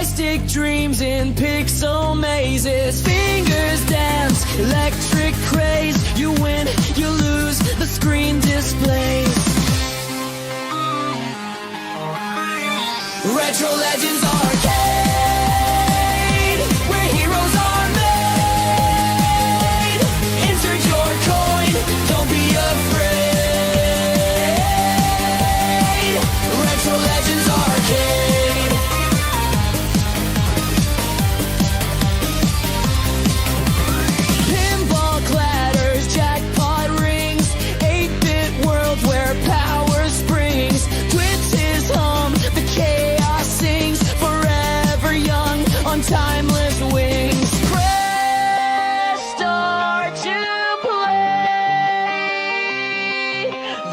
Plastic dreams in pixel mazes. Fingers dance, electric craze. You win, you lose, the screen displays. Retro Legends Arcade, where heroes are made. Insert your coin, don't be afraid. Retro Legends Arcade. Pinball clatters, jackpot rings. 8-bit world where power springs. Twits hum, the chaos sings. Forever young on timeless wings. Press start to play.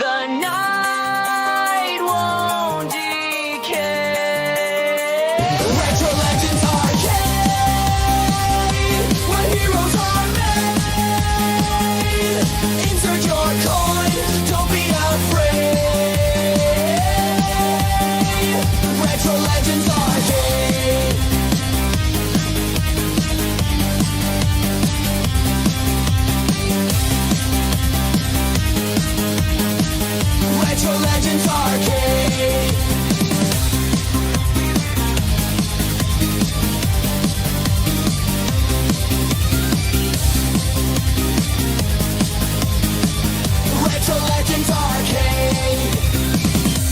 The night won't decay. Retro Legends Arcade, where heroes are made. Insert your coin, don't be afraid. Retro Legends Arcade. Retro Legends Arcade. Retro Legends Arcade.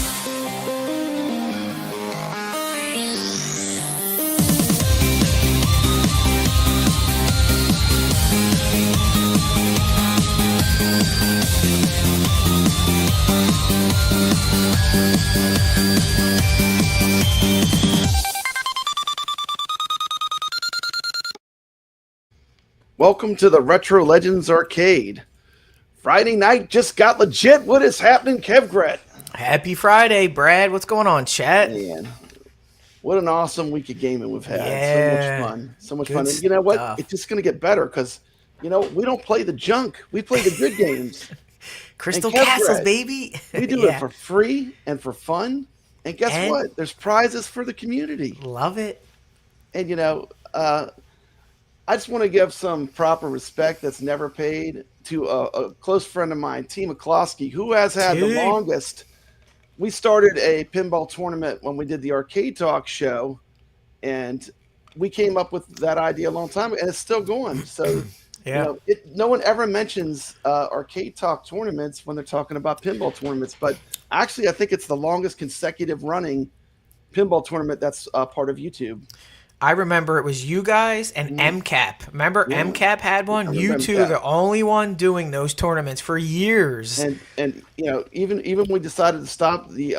Welcome to the Retro Legends Arcade. Friday night just got legit. What is happening, Kevgret? Happy Friday, Brad. What's going on, chat? Man, what an awesome week of gaming we've had. Yeah. So much fun. So much Good fun. And you know what? stuff. It's just going to get better because, we don't play the junk. We play the good games. Crystal Kevgret, Castles, baby. We do Yeah. it for free and for fun. And guess And- what? There's prizes for the community. Love it. And, I just want to give some proper respect that's never paid to a close friend of mine, T. McCloskey, who has had the Dude. longest. We started a pinball tournament when we did the Arcade Talk show, and we came up with that idea a long time ago, and it's still going. So, Yeah. no one ever mentions Arcade Talk tournaments when they're talking about pinball tournaments, but actually, I think it's the longest consecutive running pinball tournament that's part of YouTube. I remember it was you guys and MCAP. Remember Yeah. MCAP had one? I You remember two, that. the only one doing those tournaments for years. And even when we decided to stop the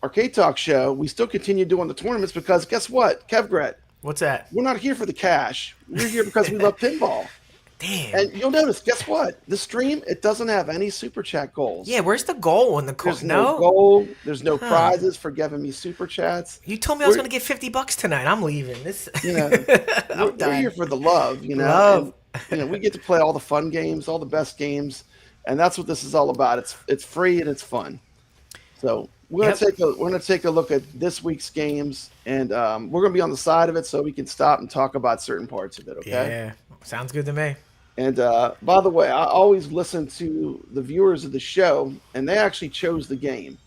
Arcade Talk show, we still continue doing the tournaments because guess what, Kevgret? What's that? We're not here for the cash. We're here because we love pinball. Damn. And you'll notice, guess what? The stream, it doesn't have any super chat goals. Yeah, where's the goal in the There's no goal. There's no prizes for giving me super chats. You told me I was We're- going to get $50 tonight. I'm leaving. This. We're done. here for the love, Love. And, we get to play all the fun games, all the best games, and that's what this is all about. It's free and it's fun. So we're gonna take a look at this week's games, and we're gonna be on the side of it so we can stop and talk about certain parts of it. Okay. Yeah, sounds good to me. And by the way, I always listen to the viewers of the show, and they actually chose the game.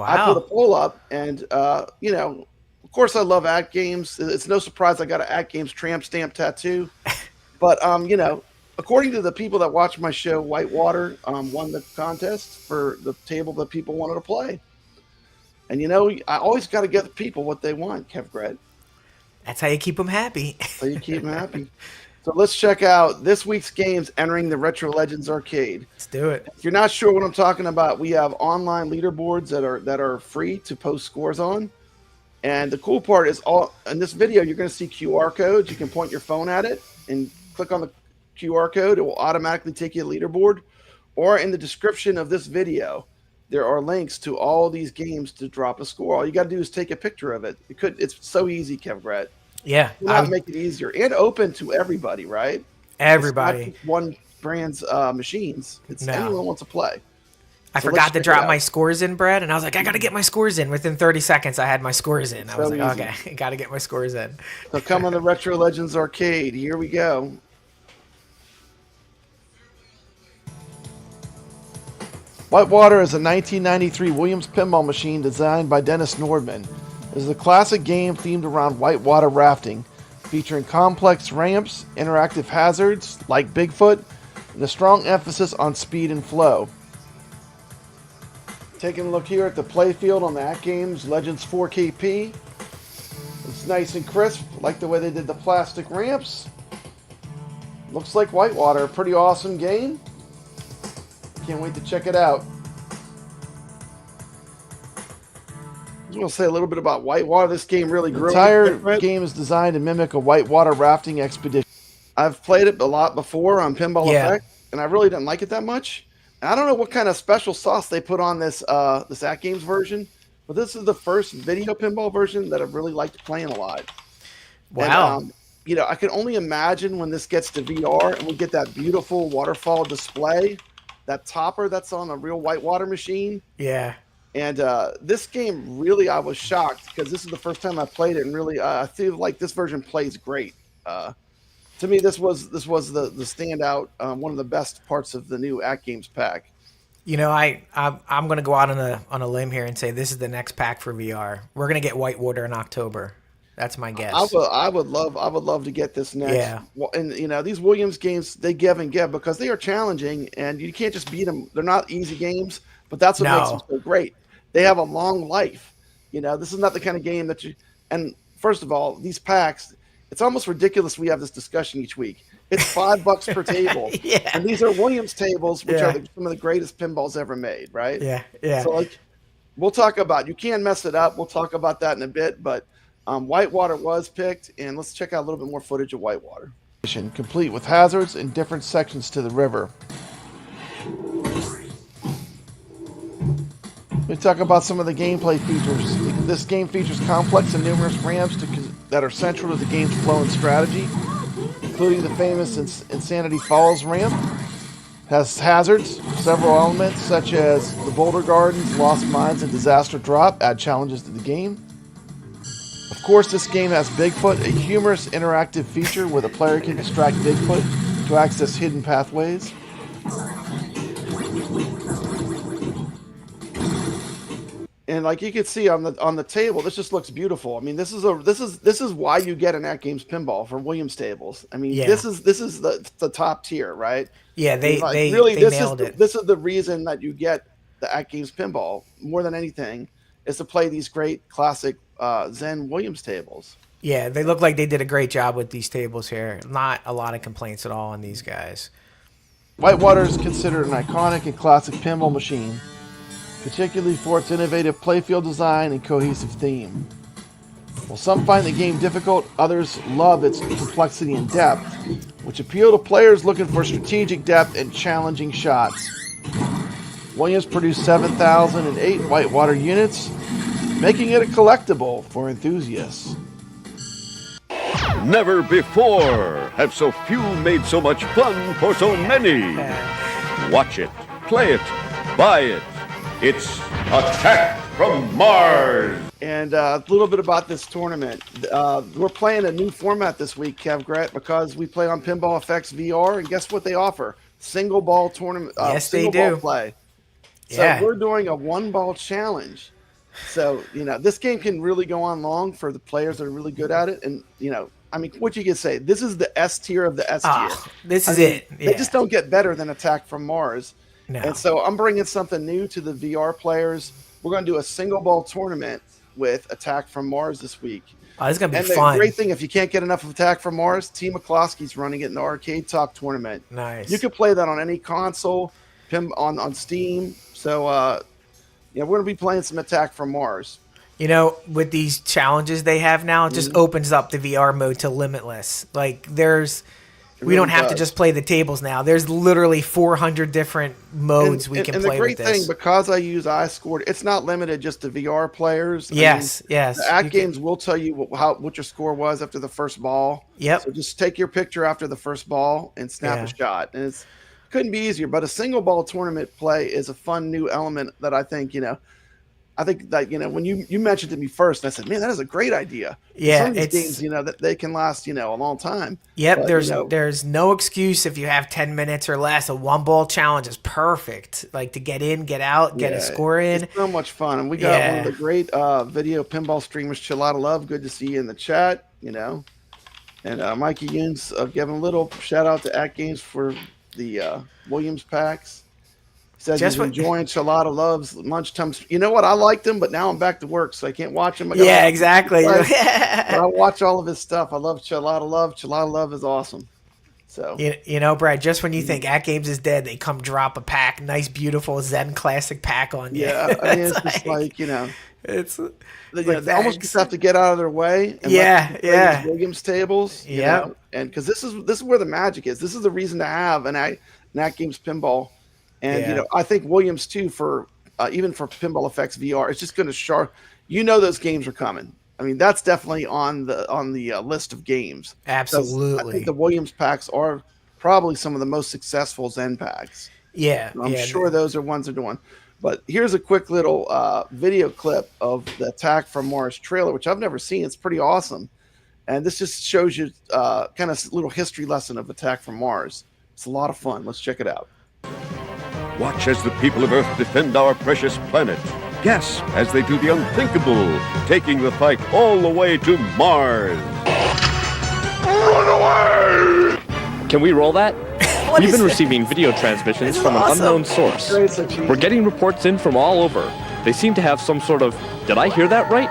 I put a Wow. poll up, and of course, I love AtGames. It's no surprise I got an AtGames tramp stamp tattoo. But according to the people that watch my show, Whitewater won the contest for the table that people wanted to play. And I always got to give the people what they want, Kevgret. That's how you keep them happy. So you keep them happy. So let's check out this week's games entering the Retro Legends Arcade. Let's do it. If you're not sure what I'm talking about, we have online leaderboards that are free to post scores on. And the cool part is in this video, you're going to see QR codes. You can point your phone at it and click on the QR code. It will automatically take you to the leaderboard. Or in the description of this video, there are links to all these games to drop a score. All you got to do is take a picture of it. It's so easy, Kevgret. Yeah. Not make it easier and open to everybody, right? Everybody. It's not just one brand's machines. It's No. anyone wants to play. I forgot to drop my scores in, Brad, and I was like, I got to get my scores in. Within 30 seconds, I had my scores in. I was like, easy. okay, got to get my scores in. So come on the Retro Legends Arcade. Here we go. Whitewater is a 1993 Williams Pinball machine designed by Dennis Nordman. It is a classic game themed around whitewater rafting, featuring complex ramps, interactive hazards like Bigfoot, and a strong emphasis on speed and flow. Taking a look here at the playfield on the AtGames Legends 4KP. It's nice and crisp, like the way they did the plastic ramps. Looks like Whitewater, a pretty awesome game. Can't wait to check it out. I'm going to say a little bit about Whitewater. This game really grew. The entire game is designed to mimic a whitewater rafting expedition. I've played it a lot before on Pinball Effect, and I really didn't like it that much. And I don't know what kind of special sauce they put on this this AtGames version, but this is the first video pinball version that I've really liked playing a lot. Wow. And, you know, I can only imagine when this gets to VR and we get that beautiful waterfall display, that topper that's on a real whitewater machine. Yeah. And this game, really, I was shocked because this is the first time I played it, and really, I feel like this version plays great. To me, this was the standout, one of the best parts of the new AtGames pack. You know, I'm going to go out on a limb here and say this is the next pack for VR. We're going to get Whitewater in October. That's my guess. I would love to get this next. Yeah. And you know, these Williams games, they give and give because they are challenging, and you can't just beat them. They're not easy games, but that's what makes them so great. They have a long life. You know, this is not the kind of game that you. And first of all, these packs, it's almost ridiculous. We have this discussion each week. It's $5 per table, Yeah. And these are Williams tables, which are some of the greatest pinballs ever made, right? Yeah, yeah. So like, we'll talk about. You can mess it up. We'll talk about that in a bit, but. Whitewater was picked, and let's check out a little bit more footage of Whitewater. Complete with hazards and different sections to the river. We talk about some of the gameplay features. This game features complex and numerous ramps that are central to the game's flow and strategy, including the famous Insanity Falls ramp. Has hazards, several elements such as the Boulder Gardens, Lost Mines, and Disaster Drop add challenges to the game. Of course, this game has Bigfoot, a humorous interactive feature where the player can distract Bigfoot to access hidden pathways. And like you can see on the table, this just looks beautiful. I mean, this is why you get an AtGames pinball for Williams tables. I mean, this is the top tier, right? Yeah, they nailed it. This is the reason that you get the AtGames pinball more than anything, is to play these great classic Zen Williams tables. Yeah, they look like they did a great job with these tables here. Not a lot of complaints at all on these guys. Whitewater is considered an iconic and classic pinball machine, particularly for its innovative playfield design and cohesive theme. While some find the game difficult, others love its complexity and depth, which appeal to players looking for strategic depth and challenging shots. Williams produced 7,008 Whitewater units, making it a collectible for enthusiasts. Never before have so few made so much fun for so many. Watch it, play it, buy it. It's Attack from Mars. And a little bit about this tournament. We're playing a new format this week, Kev Gret, because we play on Pinball Effects VR, and guess what they offer? Single ball tournament. Yes, single they do. Ball play. So Yeah. we're doing a one ball challenge. So, you know, this game can really go on long for the players that are really good at it. And, you know, I mean, what you can say, this is the S tier of the S tier. This is it. They just don't get better than Attack from Mars. No. And so I'm bringing something new to the VR players. We're going to do a single ball tournament with Attack from Mars this week. Oh, this is going to be And fun. the great thing, if you can't get enough of Attack from Mars, T. McCloskey's running it in the Arcade Talk tournament. Nice. You can play that on any console, on Steam. So, yeah, we're going to be playing some Attack from Mars. You know, with these challenges they have now, it just opens up the VR mode to limitless. Like, we don't have to just play the tables now. There's literally 400 different modes we can play with this. And the great thing, because I use iScored, it's not limited just to VR players. Yes. The AtGames will tell you what your score was after the first ball. Yep. So just take your picture after the first ball and snap a shot. And couldn't be easier. But a single ball tournament play is a fun new element that I think, I think that, when you mentioned it to me first, I said, man, that is a great idea. Yeah, some of these games, that they can last, a long time. Yep, But, there's no excuse if you have 10 minutes or less. A one ball challenge is perfect, like to get in, get out, get a score in. It's so much fun, and we got one of the great video pinball streamers, Chilada Love. Good to see you in the chat, and Mikey Yunes giving a little shout out to AtGames for the Williams packs. Says he's enjoying Chilada Love's lunchtime. You know what? I liked him, but now I'm back to work, so I can't watch him. Exactly. But I watch all of his stuff. I love Chilada Love. Chilada Love is awesome. So Brad, just when you think AtGames is dead, they come drop a pack, nice, beautiful Zen Classic pack on you. Yeah, I mean, it's just like, it's they almost just have to get out of their way. And let them play these Williams tables. And because this is where the magic is. This is the reason to have an AtGames pinball. And I think Williams too, for even for Pinball Effects VR, it's just going to sharp. Those games are coming. I mean, that's definitely on the list of games. Absolutely. I think the Williams packs are probably some of the most successful Zen packs. Yeah, I'm sure those are ones they're doing. But here's a quick little video clip of the Attack from Mars trailer, which I've never seen. It's pretty awesome, and this just shows you kind of a little history lesson of Attack from Mars. It's a lot of fun. Let's check it out. Watch as the people of Earth defend our precious planet. Gasp as they do the unthinkable, taking the fight all the way to Mars. Run away! Can we roll that? We've been receiving video transmissions from an unknown source. We're getting reports in from all over. They seem to have some sort of, did I hear that right?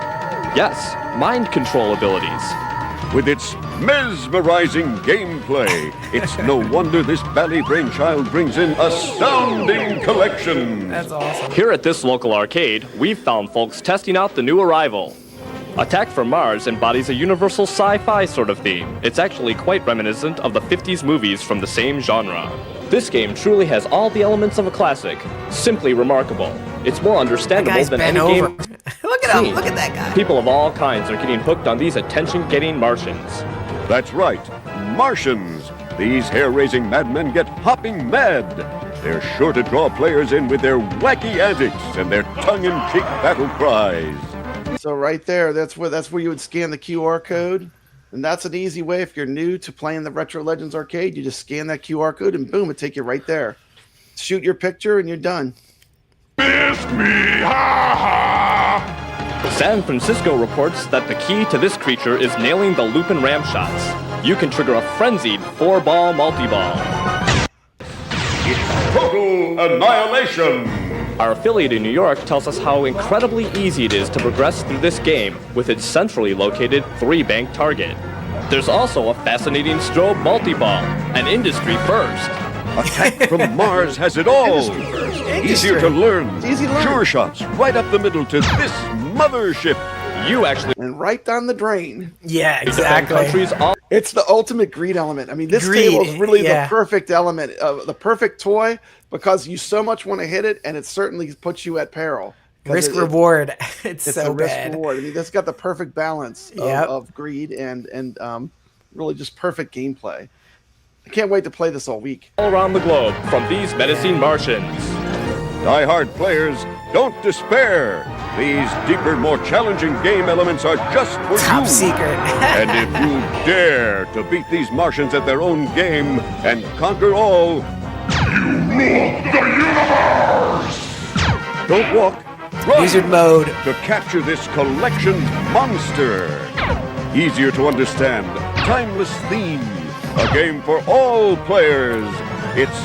Yes, mind control abilities. With its mesmerizing gameplay, it's no wonder this bally brainchild brings in astounding collection. That's awesome. Here at this local arcade, we've found folks testing out the new arrival. Attack from Mars embodies a universal sci-fi sort of theme. It's actually quite reminiscent of the 50s movies from the same genre. This game truly has all the elements of a classic. Simply remarkable. It's more understandable than any game. Look at him! Look at that guy! People of all kinds are getting hooked on these attention-getting Martians. That's right, Martians. These hair-raising madmen get hopping mad. They're sure to draw players in with their wacky antics and their tongue-in-cheek battle cries. So right there, that's where you would scan the QR code. And that's an easy way if you're new to playing the Retro Legends arcade. You just scan that QR code and boom, it take you right there. Shoot your picture and you're done. Missed me, ha ha! San Francisco reports that the key to this creature is nailing the loop and ram shots. You can trigger a frenzied 4-ball multi-ball. It's total annihilation! Our affiliate in New York tells us how incredibly easy it is to progress through this game with its centrally located 3-bank target. There's also a fascinating strobe multi-ball, an industry first. Attack from Mars has it all. Easier to learn. Sure shots right up the middle to this mothership. You actually and right down the drain. Yeah, exactly. It's the ultimate greed element. I mean, this table is really the perfect element, the perfect toy, because you so much want to hit it, and it certainly puts you at peril. Risk reward. It's so a risk bad. reward. I mean, this got the perfect balance of greed and really just perfect gameplay. I can't wait to play this all week. All around the globe from these menacing Martians. Die-hard players, don't despair. These deeper, more challenging game elements are just for Top you. secret. And if you dare to beat these Martians at their own game and conquer all, you rule the universe! Don't walk, run! Wizard mode. To capture this collection's monster. Easier to understand, timeless theme. A game for all players. It's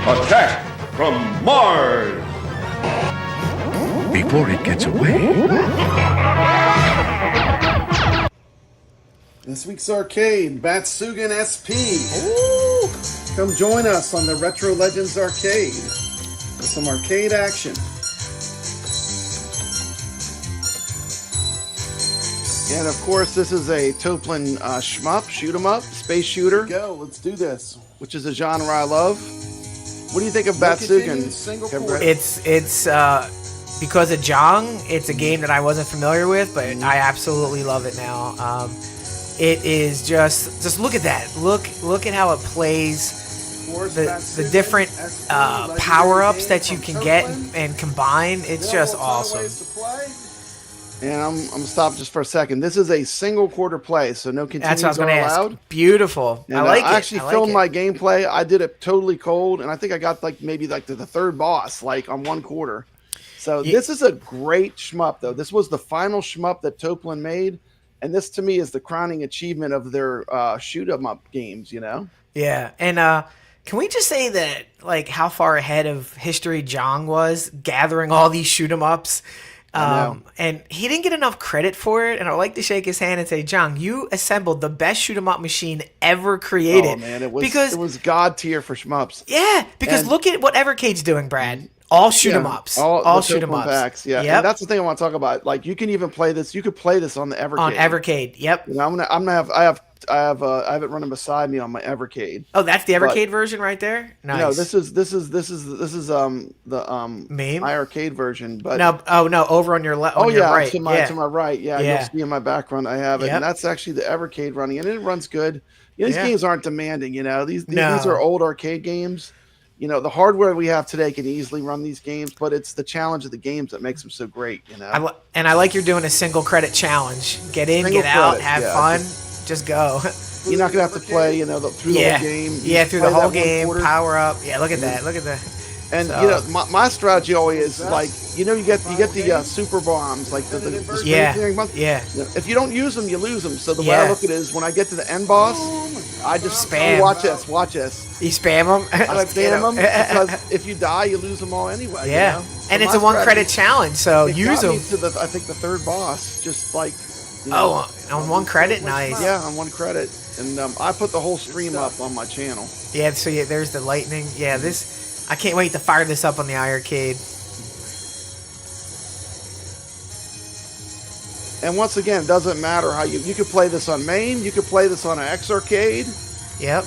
Attack from Mars. Before it gets away. This week's arcade, Batsugun SP. Ooh. Come join us on the Retro Legends arcade with some arcade action. And of course, this is a Toaplan shmup, shootemup, space shooter. Go, let's do this. Which is a genre I love. What do you think of Batsugun? It's because of Jong, it's a game that I wasn't familiar with, but I absolutely love it now. It is just look at that. Look at how it plays the different power-ups that you can get and combine. It's just awesome. And I'm gonna stop just for a second. This is a single quarter play, so no continues That's what I was going to allowed. ask. Beautiful. And, I like it. I actually filmed my gameplay. I did it totally cold, and I think I got maybe the third boss on one quarter. So this is a great shmup, though. This was the final shmup that Toaplan made, and this to me is the crowning achievement of their shoot-em-up games. Yeah, and can we just say that how far ahead of history Jong was gathering all these shoot-em-ups? And he didn't get enough credit for it, and I'd like to shake his hand and say, Jong, you assembled the best shoot-em-up machine ever created. Oh man, it was god tier for shmups. Yeah, because look at what Evercade's doing, Brad. All shoot-em-ups. All shoot-em-ups. Yeah, yep. And that's the thing I want to talk about. You can even play this. You could play this on the Evercade. On Evercade, yep. I have it running beside me on my Evercade. Oh, that's the Evercade version right there. Nice. No, this is the Meme? iArcade version. But no, over on your left. Oh your yeah, right. to my right. Yeah, you'll see in my background I have it, Yep. and that's actually the Evercade running, and it runs good. These games aren't demanding. These No. are old arcade games. The hardware we have today can easily run these games, but it's the challenge of the games that makes them so great. And I like you're doing a single credit challenge. Get in, Single get out, credit, have yeah. fun, just go. You're not gonna have to play, through the whole game. Yeah, through the play whole that one game, quarter. power up. Yeah, look at that. Look at that. And So- my strategy always is you get the super bombs, like the Yeah, spring bombs. yeah. If you don't use them, you lose them. So the way I look at it is, when I get to the end boss, I just Spam. watch this. You spam them. I spam them because if you die, you lose them all anyway. Yeah, So and it's my a one strategy- credit challenge, so it use got me them. to I think the third boss, just Oh, on one credit, nice. yeah, on one credit, and I put the whole stream up on my channel. Yeah, so there's the lightning. Yeah, I can't wait to fire this up on the iArcade. And once again, it doesn't matter how you could play this on main, you could play this on an X arcade. Yep.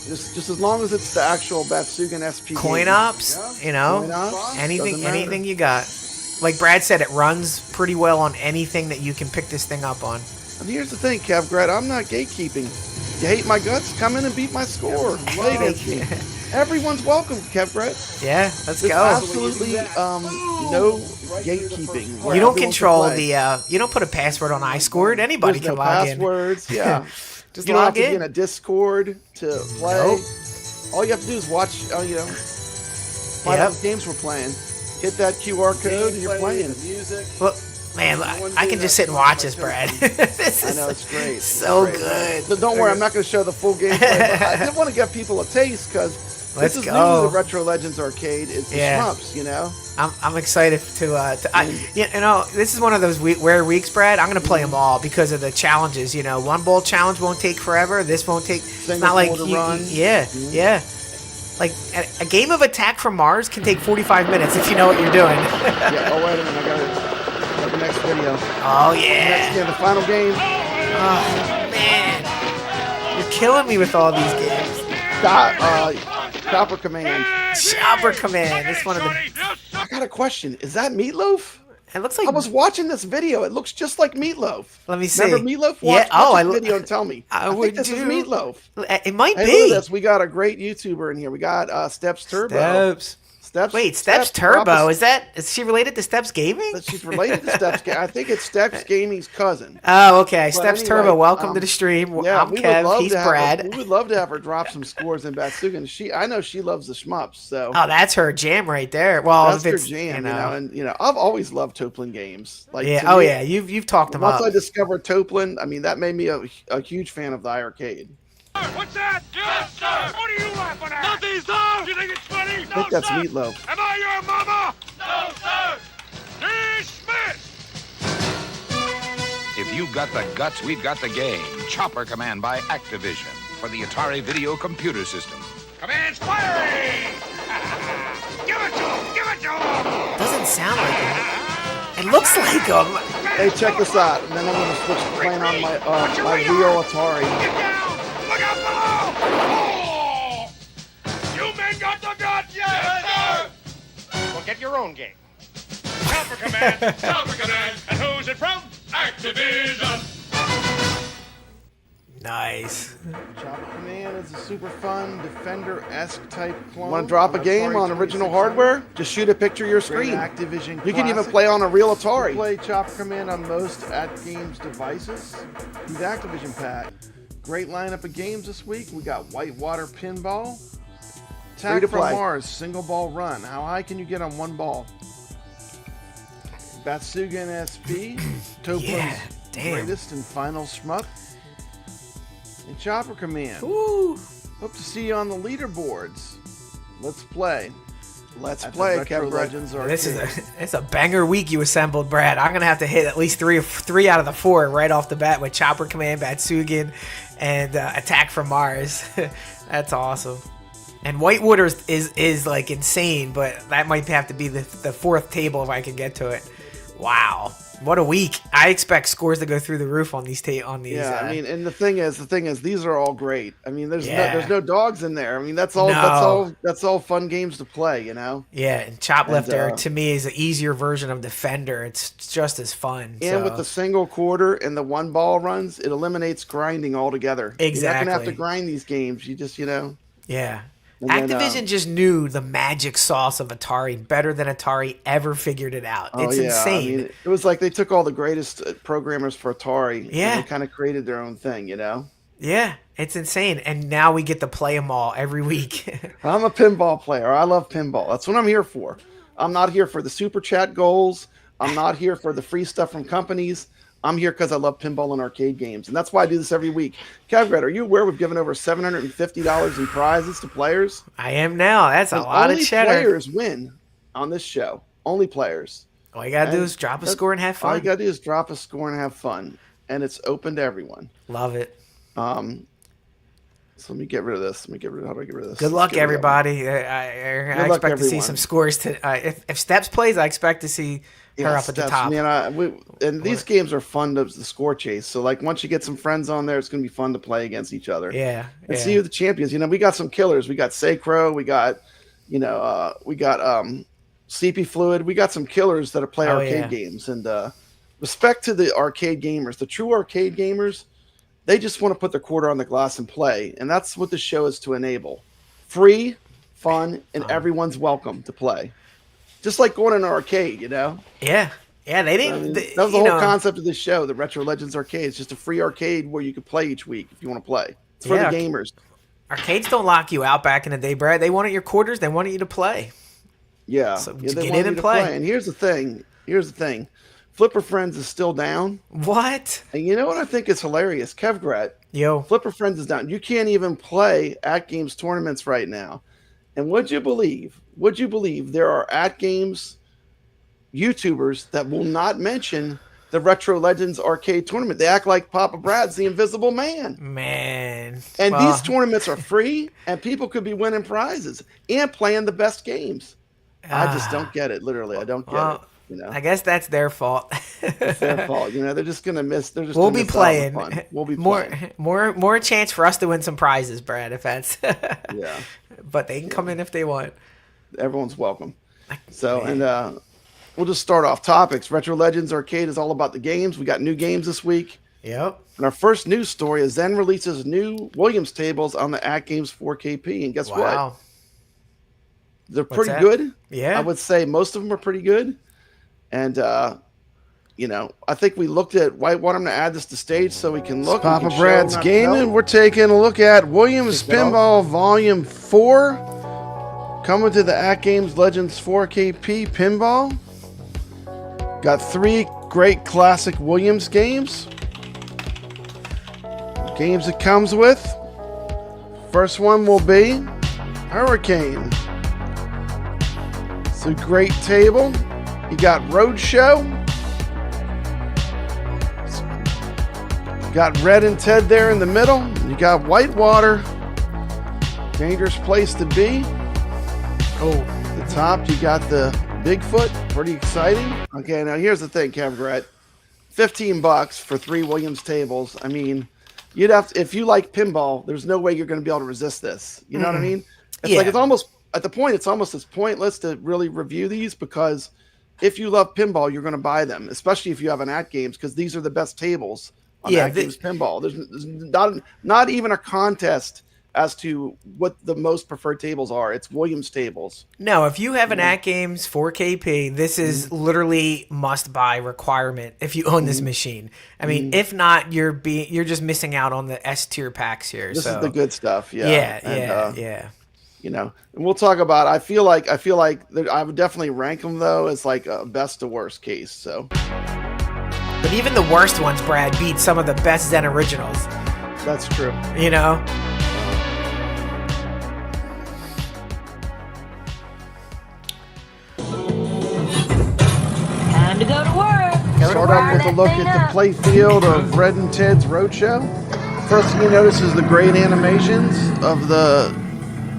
Just as long as it's the actual Batsugun SP Coin game. ops, Coin ops, anything doesn't matter. anything you got. Like Brad said, it runs pretty well on anything that you can pick this thing up on. And here's the thing, Kev Gret, I'm not gatekeeping. You hate my guts? Come in and beat my score. Play against me. Everyone's welcome, Kev Gret. Yeah, let's There's go. absolutely no gatekeeping. You don't control you don't put a password on iScored. Anybody There's can no log in. passwords, yeah. Just You don't have log to be in. in a Discord to play. Nope. All you have to do is watch, find Yep. out what games we're playing. Hit that QR code and you're playing. Well, man, I can just sit and watch this, Brad. This I is know, it's great. so It's great. good. So don't worry, I'm not going to show the full gameplay. But I did want to give people a taste because Let's this is go. new to the Retro Legends arcade. It's the Yeah. shmups, I'm excited this is one of those rare weeks, Brad. I'm gonna play them all because of the challenges. One ball challenge won't take forever. This won't take. It's not like quarter run. yeah. Like a game of Attack from Mars can take 45 minutes if you know what you're doing. Yeah. Oh wait a minute, I got the next video. Oh yeah. Yeah, the final game. Oh man, you're killing me with all these games. Chopper Command. Chopper Command. It's one of the. I got a question. Is that MeatLoaf? It looks like. I was watching this video. It looks just like MeatLoaf. Let me see. Remember MeatLoaf? Yeah. Watch this video and tell me. I think would this is do. MeatLoaf. It might Hey, be. look at this. We got a great YouTuber in here. We got Steps Turbo. Wait, Steps Turbo. Is she related to Steps Gaming? She's related to Steps. I think it's Steps Gaming's cousin. Oh, okay. But Steps anyway, Turbo, welcome to the stream. Yeah, I'm Kev. He's Brad. We would love to have her drop some scores in Batsugun. I know she loves the shmups. So Oh, that's her jam right there. Well, that's if her it's jam. I've always loved Toaplan games. Like, yeah. to Oh me, yeah. You've talked them up. Once I discovered Toaplan, that made me a huge fan of the arcade. What's that? Yes, sir! What are you laughing at? Nothing, sir! You think it's funny? I think that's MeatLoaf. Am I your mama? No, sir! Dismissed! If you've got the guts, we've got the game. Chopper Command by Activision for the Atari Video Computer System. Command's firing! Give it to him! Give it to him! Doesn't sound like him. It looks like him. Hey, check this out. And then I'm going to switch to playing on my real Atari. Get down! Look out below! Oh! You men got the guts? Yes, sir! Well, get your own game. Chopper Command! Chopper Command! And who's it from? Activision! Nice. Chopper Command is a super fun Defender-esque type clone. Want to drop a game on original hardware? Just shoot a picture of your screen. Activision you can even play on a real Atari. Play Chopper Command on most AtGames devices. Use Activision pack. Great lineup of games this week. We got Whitewater Pinball. Attack from Mars, single ball run. How high can you get on one ball? Batsugun SP, Toaplan's greatest and final shmup. And Chopper Command. Ooh. Hope to see you on the leaderboards. Let's play. Let's At play, the Retro Kevin. Legends Arcade. It's a banger week you assembled, Brad. I'm gonna have to hit at least three out of the 4 right off the bat with Chopper Command, Batsugun, and Attack from Mars. That's awesome. And Whitewater is like insane, but that might have to be the 4th table if I can get to it. Wow, what a week! I expect scores to go through the roof on these. Yeah, I mean, and the thing is, these are all great. I mean, there's no dogs in there. I mean, that's all fun games to play, you know. Yeah, and Choplifter to me is an easier version of Defender. It's just as fun. And with the single quarter and the one ball runs, it eliminates grinding altogether. Exactly. You're not gonna have to grind these games. You just, Yeah. And Activision just knew the magic sauce of Atari better than Atari ever figured it out. It's insane. I mean, it was like they took all the greatest programmers for Atari and they kind of created their own thing, Yeah, it's insane. And now we get to play them all every week. I'm a pinball player. I love pinball. That's what I'm here for. I'm not here for the super chat goals. I'm not here for the free stuff from companies. I'm here because I love pinball and arcade games, and that's why I do this every week. Kevgrad, are you aware we've given over $750 in prizes to players? I am now. That's a lot of cheddar. Only players win on this show. Only players. All you got to do is drop a score and have fun. All you got to do is drop a score and have fun, and it's open to everyone. Love it. So let me get rid of this. How do I get rid of this? Good luck, everybody. I expect to see some scores. If Steps plays, I expect to see her up at the top. Man, these games are fun to the score chase. So, like, once you get some friends on there, it's going to be fun to play against each other. Yeah. And see who the champions. We got some killers. We got Sacro. We got, CP Fluid. We got some killers that play arcade games. And respect to the arcade gamers. The true arcade gamers, they just want to put their quarter on the glass and play. And that's what the show is to enable. Free, fun, and everyone's welcome to play. Just like going in an arcade, Yeah. Yeah, they didn't. that was the whole concept of this show, the Retro Legends Arcade. It's just a free arcade where you can play each week if you want to play. It's for the gamers. Arcades don't lock you out back in the day, Brad. They wanted your quarters. They wanted you to play. Yeah. So they get want in and play. And here's the thing. Flipper Friends is still down. What? And you know what I think is hilarious? Kevgrat. Yo. Flipper Friends is down. You can't even play AtGames tournaments right now. And would you believe there are AtGames YouTubers that will not mention the Retro Legends Arcade tournament? They act like Papa Brad's the Invisible Man. Man. And these tournaments are free, and people could be winning prizes and playing the best games. I just don't get it. Literally, I don't get it. I guess that's their fault. It's their fault. They're just gonna miss. We'll be playing. We'll be playing. More chance for us to win some prizes, Brad. If that's yeah. But they can come in if they want. Everyone's welcome. So we'll just start off topics. Retro Legends Arcade is all about the games. We got new games this week. Yep. And our first news story is Zen releases new Williams tables on the AtGames 4KP. And guess what? They're pretty good. Yeah. I would say most of them are pretty good. And, I think we looked at Whitewater. I'm going to add this to stage so we can look. Papa Brad's Gaming. We're taking a look at Williams Pinball Volume 4. Coming to the AtGames Legends 4KP Pinball. Got 3 great classic Williams games. Games it comes with. First one will be Hurricane. It's a great table. You got Roadshow. You got Red and Ted there in the middle. You got Whitewater. Dangerous place to be. At the top, you got the Bigfoot. Pretty exciting. Okay, now here's the thing, Kevgrat. $15 for 3 Williams tables. I mean, you'd have to, if you like pinball, there's no way you're going to be able to resist this. You know what I mean? It's like it's almost at the point. It's almost as pointless to really review these because if you love pinball, you're going to buy them, especially if you have an AtGames because these are the best tables on AtGames Pinball. There's not even a contest as to what the most preferred tables are. It's Williams tables. No, if you have an AtGames 4KP, this is literally must-buy requirement if you own this machine. I mean, if not, you're just missing out on the S tier packs here. This is the good stuff. Yeah. Yeah. You know, and we'll talk about. I feel like I would definitely rank them though as like a best to worst case. So, but even the worst ones, Brad, beat some of the best Zen originals. That's true. You know. Time to go to work. Start off with a look at the play field of Red and Ted's Roadshow. First thing you notice is the great animations of the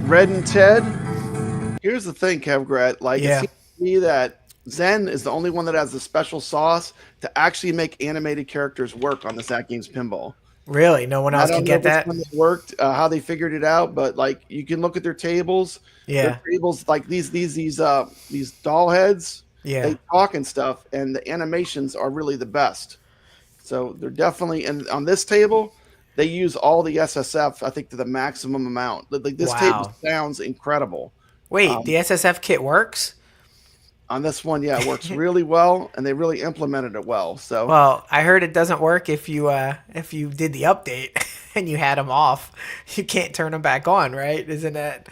Red and Ted. Here's the thing, Kevgrat. Like, it seems to me that Zen is the only one that has the special sauce to actually make animated characters work on this AtGames Pinball. Really? No one else can get that? I don't know which one it worked, how they figured it out, but like you can look at their tables. Yeah. Their tables, like these doll heads. Yeah. They talk and stuff, and the animations are really the best. So they're definitely, and on this table, they use all the SSF, I think, to the maximum amount. Like this table sounds incredible. Wait, the SSF kit works? On this one, yeah, it works really well, and they really implemented it well. So, well, I heard it doesn't work if you did the update and you had them off. You can't turn them back on, right? Isn't that?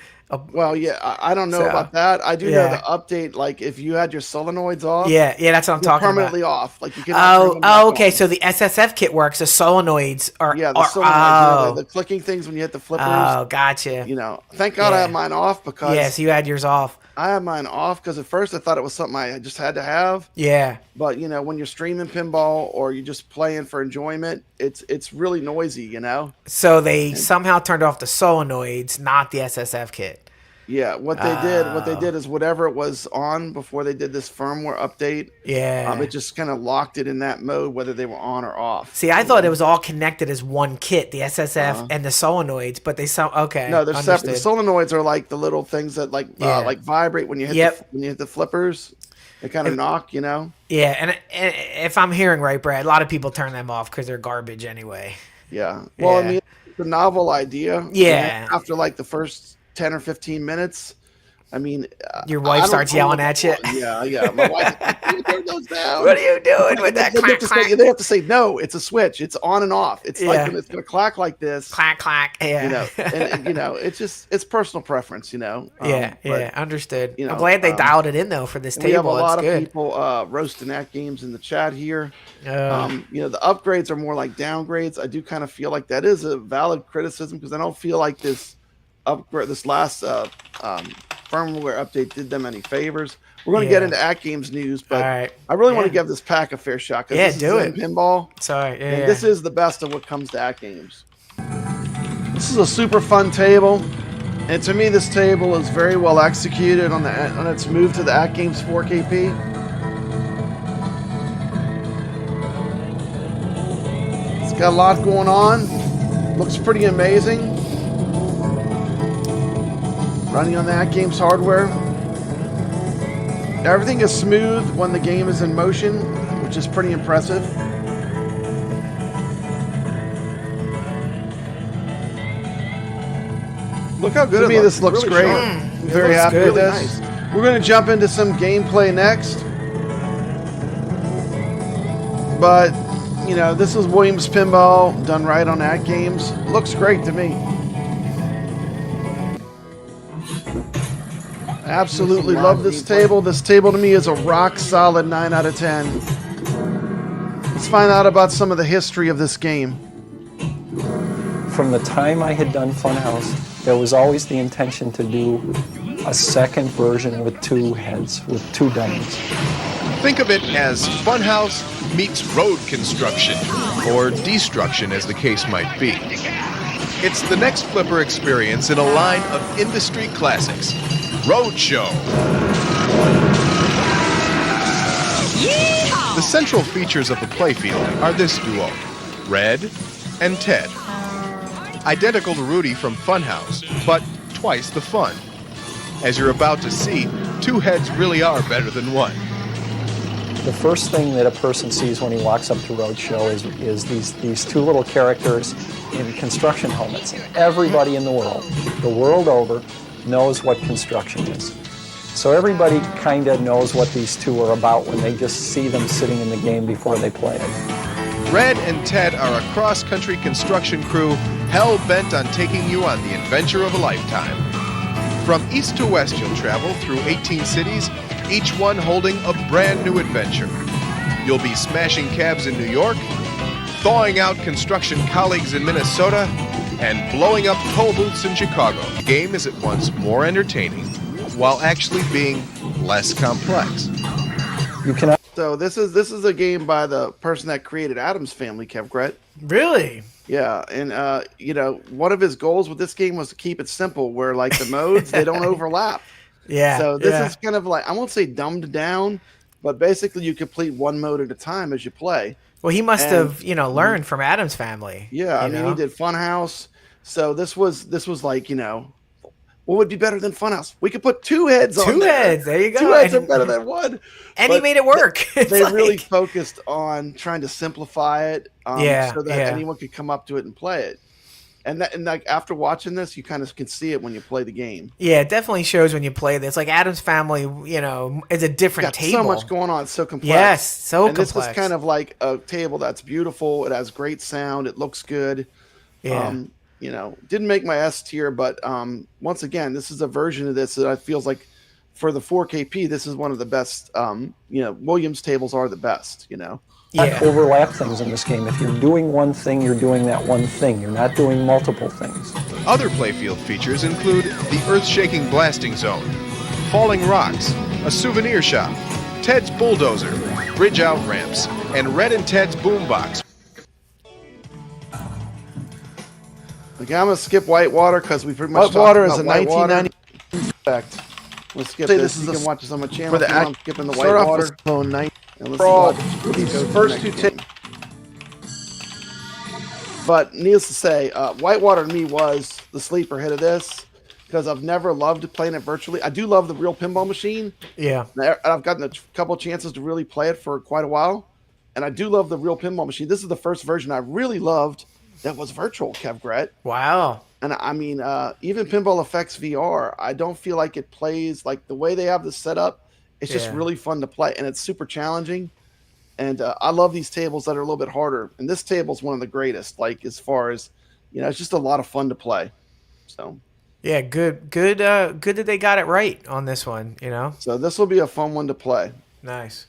Well, yeah, I don't know about that. I do know the update. Like if you had your solenoids off, yeah, that's what I'm talking permanently about. Off. Like you can. Okay. On. So the SSF kit works. The solenoids are. Yeah, the solenoids. The clicking things when you hit the flippers. Oh, gotcha. You know, thank God I have mine off because. Yes, you had yours off. I had mine off because at first I thought it was something I just had to have. Yeah. But you know, when you're streaming pinball or you're just playing for enjoyment, it's really noisy. You know. So they somehow turned off the solenoids, not the SSF kit. Yeah, what they did is whatever it was on before they did this firmware update. Yeah, it just kind of locked it in that mode, whether they were on or off. See, I thought it was all connected as one kit, the SSF and the solenoids, but they sound okay. No, they're separate. The solenoids are like the little things that like vibrate when you hit when you hit the flippers. They kind of knock, you know. Yeah, and if I'm hearing right, Brad, a lot of people turn them off because they're garbage anyway. Yeah. Well, I mean, it's a novel idea. Yeah. After like the first 10 or 15 minutes, I mean, your wife starts yelling at you. Yeah. My wife, turn those down. What are you doing with that? They have to say no. It's a switch. It's on and off. It's like it's gonna clack like this. Clack. Yeah. You know, and you know, it's personal preference. You know. Understood. You know, I'm glad they dialed it in though for this table. We have a lot of people roasting AtGames in the chat here. You know, the upgrades are more like downgrades. I do kind of feel like that is a valid criticism because I don't feel like this last firmware update did them any favors. We're going to get into AtGames news, but I really want to give this pack a fair shot. Yeah, do it. Pinball. Sorry. This is the best of what comes to AtGames. This is a super fun table, and to me, this table is very well executed on its move to the AtGames 4KP. It's got a lot going on. Looks pretty amazing. Running on the AtGames hardware. Everything is smooth when the game is in motion, which is pretty impressive. Look how good to me this looks really great. I'm very happy with this. Nice. We're going to jump into some gameplay next. But, you know, this is Williams Pinball done right on AtGames. Looks great to me. Absolutely love this table. This table to me is a rock solid 9 out of 10. Let's find out about some of the history of this game. From the time I had done Funhouse, there was always the intention to do a second version with 2 heads, with 2 dummies. Think of it as Funhouse meets road construction, or destruction as the case might be. It's the next flipper experience in a line of industry classics. Roadshow. Yeehaw! The central features of the playfield are this duo, Red and Ted. Identical to Rudy from Funhouse, but twice the fun. As you're about to see, 2 heads really are better than 1. the first thing that a person sees when he walks up to Roadshow is these two little characters in construction helmets. Everybody in the world over, knows what construction is. So everybody kind of knows what these two are about when they just see them sitting in the game before they play it. Red and Ted are a cross-country construction crew hell-bent on taking you on the adventure of a lifetime. From east to west you'll travel through 18 cities, each one holding a brand new adventure. You'll be smashing cabs in New York, thawing out construction colleagues in Minnesota, and blowing up toll booths in Chicago. The game is at once more entertaining while actually being less complex. You cannot. So this is a game by the person that created Addams Family, Kev Gret. Really? Yeah, and one of his goals with this game was to keep it simple, where like the modes they don't overlap. Yeah. So this is kind of like, I won't say dumbed down, but basically you complete one mode at a time as you play. Well, he must have learned from Addams Family. Yeah, I mean he did Funhouse. So this was like, what would be better than Funhouse? We could put two heads on there. There you go. 2 heads are better than one. And he made it work. They really focused on trying to simplify it so that anyone could come up to it and play it. And like after watching this, you kind of can see it when you play the game. Yeah, it definitely shows when you play this. Like Addams Family, is a different table. So much going on. It's so complex. Yes, so complex. This is kind of like a table that's beautiful. It has great sound. It looks good. Yeah. Didn't make my S tier, but once again, this is a version of this that I feels like for the 4KP, this is one of the best. Williams tables are the best. Overlap things in this game. If you're doing one thing, you're doing that one thing. You're not doing multiple things. Other playfield features include the earth-shaking blasting zone, falling rocks, a souvenir shop, Ted's bulldozer, bridge out ramps, and Red and Ted's boombox. Okay, I'm gonna skip Whitewater because we pretty much Whitewater talked is about a Whitewater. 1990 effect. We'll skip Say this. this You is can watch this on my channel. for the I'm skipping the start off Whitewater. with phone 9. And let's For all see what- these go to the first next two game. tapes. But needless to say, Whitewater to me was the sleeper hit of this because I've never loved playing it virtually. I do love the real pinball machine. Yeah. I've gotten a couple chances to really play it for quite a while, and I do love the real pinball machine. This is the first version I really loved that was virtual, Kev Gret. Wow. And I mean, even Pinball Effects VR, I don't feel like it plays like the way they have this set up. It's just really fun to play, and it's super challenging. And I love these tables that are a little bit harder. And this table is one of the greatest. Like as far as it's just a lot of fun to play. So yeah, good that they got it right on this one. So this will be a fun one to play. Nice.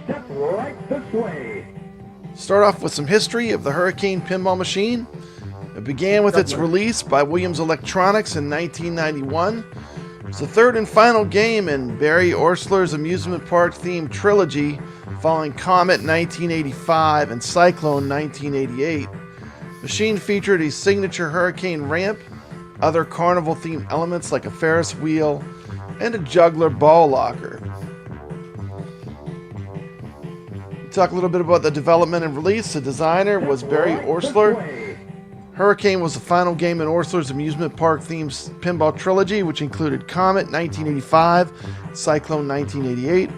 Step right this way. Start off with some history of the Hurricane pinball machine. It began with its release by Williams Electronics in 1991. It's the third and final game in Barry Orsler's amusement park themed trilogy, following Comet 1985 and Cyclone 1988. Machine featured a signature Hurricane ramp, other carnival themed elements like a Ferris wheel, and a juggler ball locker. Talk a little bit about the development and release. The designer was Barry Orsler. Hurricane was the final game in Orsler's amusement park themed pinball trilogy, which included Comet 1985, Cyclone 1988.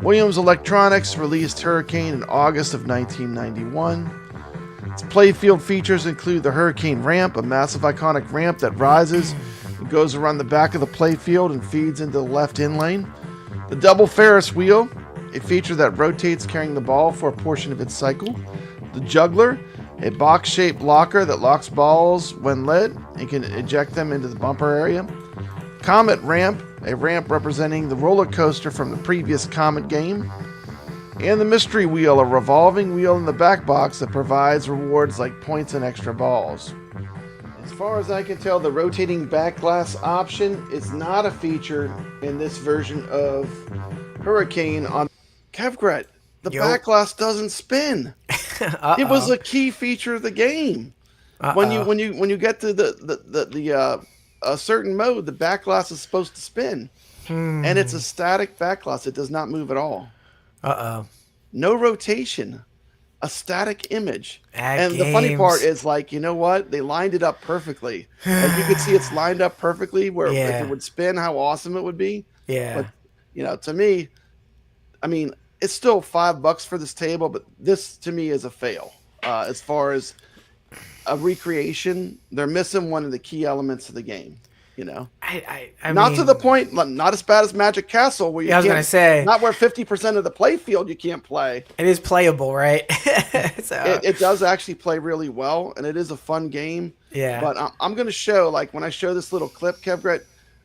Williams Electronics released Hurricane in August of 1991. Its playfield features include the Hurricane ramp, a massive iconic ramp that rises and goes around the back of the playfield and feeds into the left in lane. The double Ferris wheel, a feature that rotates carrying the ball for a portion of its cycle. The juggler, a box-shaped locker that locks balls when lit and can eject them into the bumper area. Comet ramp, a ramp representing the roller coaster from the previous Comet game. And the mystery wheel, a revolving wheel in the back box that provides rewards like points and extra balls. As far as I can tell, the rotating back glass option is not a feature in this version of Hurricane on Kev Gret. The back glass doesn't spin. It was a key feature of the game. When you get to the a certain mode, the back glass is supposed to spin, and it's a static back glass. It does not move at all. No rotation, a static image. And the funny part is, like, you know what? They lined it up perfectly. Like you could see it's lined up perfectly. Where if it would spin, how awesome it would be. Yeah. But To me, I mean, it's still $5 for this table, but this to me is a fail. As far as a recreation, they're missing one of the key elements of the game. I not mean, to the point, not as bad as Magic Castle, where you I was gonna say, not where 50% of the play field you can't play. It is playable, right? So, it does actually play really well, and it is a fun game. Yeah. But I'm going to show, like when I show this little clip, Kevgret,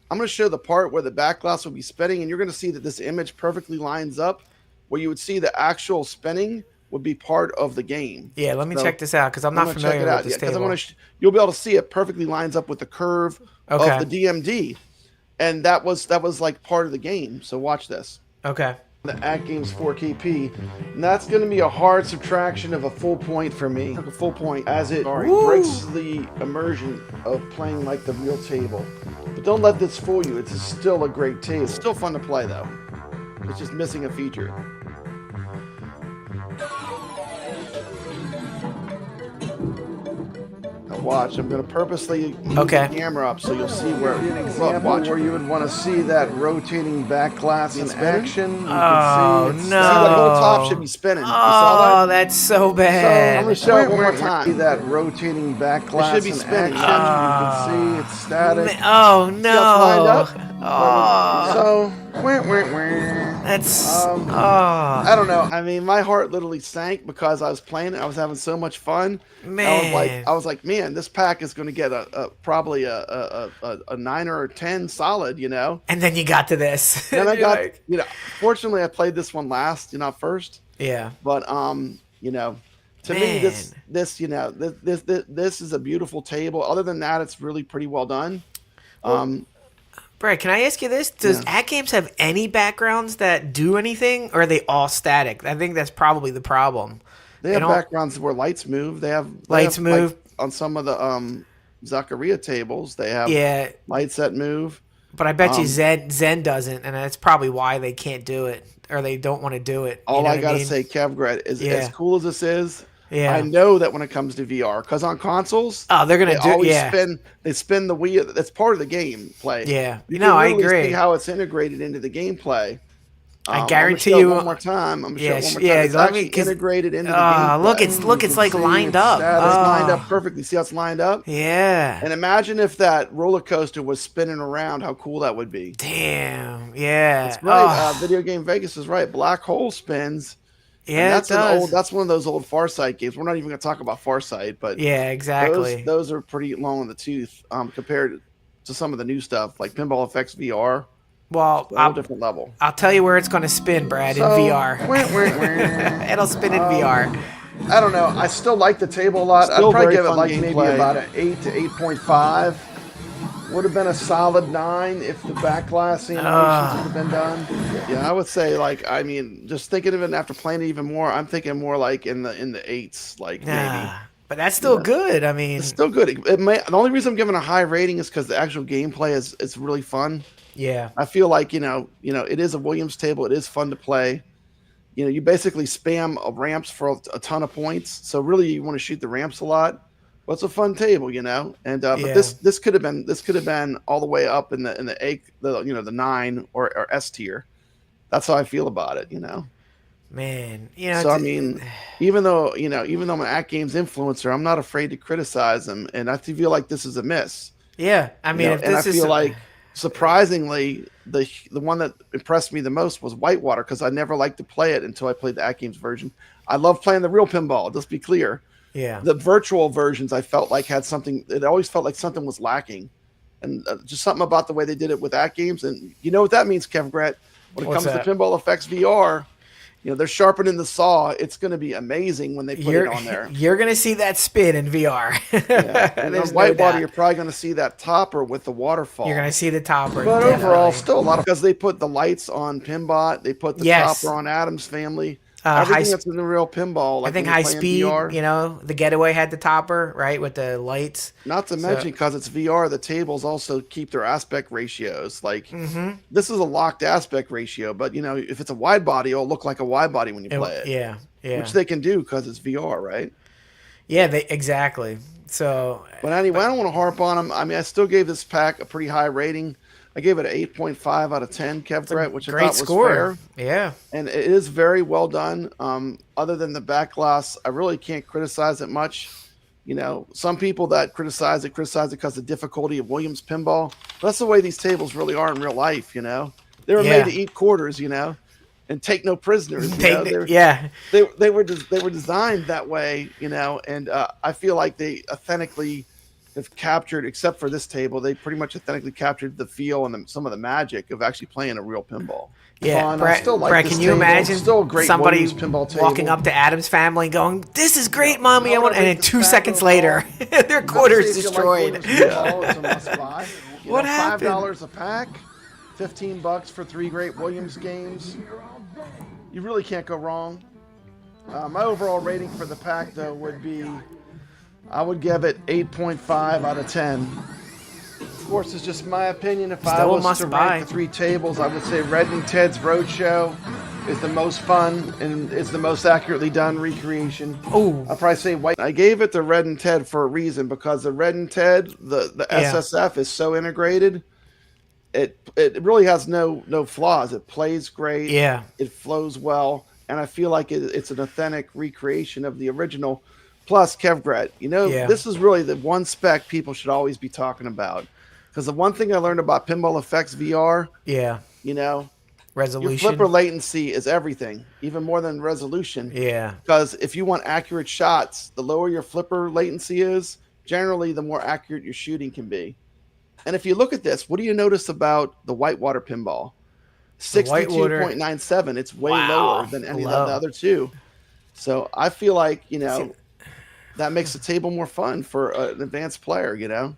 I'm going to show the part where the back glass will be spinning, and you're going to see that this image perfectly lines up, where you would see the actual spinning would be part of the game. Yeah, let me check this out because I'm not familiar with this table. You'll be able to see it perfectly lines up with the curve of the DMD, and that was like part of the game. So watch this. Okay. The AtGames 4KP, and that's going to be a hard subtraction of a full point for me. A full point as it breaks the immersion of playing like the real table. But don't let this fool you. It's still a great table. It's still fun to play though. It's just missing a feature. Watch, I'm going to purposely move the camera up so you'll see where where you would want to see that rotating back glass in action. You no. See the whole top should be spinning. You saw that? That's so bad. So I'm going to show it one more time. See that rotating back glass it should be spinning. You can see it's static. Oh, no. So, that's I don't know. I mean, my heart literally sank because I was playing it. I was having so much fun. Man, I was like, man, this pack is going to get probably a 9 or a 10 solid, And then you got to this. And I got, fortunately, I played this one last, not first. Yeah. But to me, this is a beautiful table. Other than that, it's really pretty well done. Brad, can I ask you this? Does AtGames have any backgrounds that do anything, or are they all static? I think that's probably the problem. They have backgrounds where lights move. They have move like, on some of the Zaccaria tables. They have lights that move. But I bet you Zen doesn't, and that's probably why they can't do it, or they don't want to do it. All I gotta say, Kevgret, is as cool as this is. Yeah. I know that when it comes to VR, because on consoles, they're gonna they spin the wheel. That's part of the gameplay. Yeah, I agree. See how it's integrated into the gameplay. I guarantee you. One more time. I'm gonna show it one more time. It's actually integrated into the gameplay. Look, it's like lined up. It's lined up perfectly. See how it's lined up? Yeah. And imagine if that roller coaster was spinning around. How cool that would be. Damn. Yeah. That's right. Video Game Vegas is right. Black hole spins. Yeah, that's one of those old Farsight games. We're not even going to talk about Farsight, but yeah, exactly. Those are pretty long in the tooth compared to some of the new stuff like Pinball Effects VR. Well, a whole different level. I'll tell you where it's going to spin, Brad, in VR. It'll spin in VR. I don't know. I still like the table a lot. I'd probably give it like maybe about an 8 to 8.5. Would have been a solid 9 if the back glass animations would have been done. Yeah, I would say just thinking of it after playing it even more, I'm thinking more like in the 8s, maybe. But that's still good. I mean, it's still good. The only reason I'm giving a high rating is because the actual gameplay is really fun. Yeah, I feel like it is a Williams table. It is fun to play. You basically spam ramps for a ton of points. So really, you want to shoot the ramps a lot. Well, it's a fun table, and but this could have been all the way up in the 8, the 9 or S tier. That's how I feel about it, Man, So I mean, even though I'm an AtGames influencer, I'm not afraid to criticize them, and I feel like this is a miss. Yeah, I mean, I feel like surprisingly, the one that impressed me the most was Whitewater because I never liked to play it until I played the AtGames version. I love playing the real pinball. Let's be clear. Yeah, the virtual versions I felt like had something. It always felt like something was lacking, and just something about the way they did it with AtGames. And you know what that means, Kevgret? When it comes to Pinball Effects VR, they're sharpening the saw. It's going to be amazing when they put it on there. You're going to see that spin in VR. And then Whitewater, you're probably going to see that topper with the waterfall. You're going to see the topper. But overall, still a lot because they put the lights on Pinbot. They put the topper on Adam's Family. Everything that's in the real pinball. I think High Speed, VR. The Getaway had the topper, right, with the lights. Not to mention, because it's VR, the tables also keep their aspect ratios. This is a locked aspect ratio, but, if it's a wide body, it'll look like a wide body when you play it. Yeah. Which they can do because it's VR, right? Yeah, exactly. So, but anyway, I don't want to harp on them. I mean, I still gave this pack a pretty high rating. I gave it an 8.5 out of 10, Kev Brett, which I Great thought was score. fair. Yeah. And it is very well done. Other than the back glass, I really can't criticize it much. You know, some people that criticize it because of the difficulty of Williams Pinball. But that's the way these tables really are in real life, you know. They were made to eat quarters, you know, and take no prisoners. They were designed that way, you know, and I feel like they authentically have captured, except for this table, they pretty much authentically captured the feel and some of the magic of actually playing a real pinball. Yeah, Brett, can you imagine somebody pinball walking up to Adam's family going, "This is great, Mommy," and then 2 seconds later, their quarter's destroyed. It's a must-buy. What happened? $5 a pack, $15 for 3 great Williams games. You really can't go wrong. My overall rating for the pack, though, would be, I would give it 8.5 out of 10. Of course, it's just my opinion. If I was to rank the 3 tables, I would say Red and Ted's Roadshow is the most fun and is the most accurately done recreation. Oh, I'd probably say White. I gave it to Red and Ted for a reason, because the Red and Ted, the SSF is so integrated. It really has no flaws. It plays great. Yeah. It flows well, and I feel like it's an authentic recreation of the original. Plus, Kevgret, you know, this is really the one spec people should always be talking about. Because the one thing I learned about Pinball Effects VR, you know, resolution. Your flipper latency is everything, even more than resolution. Yeah. Because if you want accurate shots, the lower your flipper latency is, generally the more accurate your shooting can be. And if you look at this, what do you notice about the Whitewater Pinball? 62.97. It's way lower than any of the other two. So I feel like, you know, that makes the table more fun for an advanced player, you know?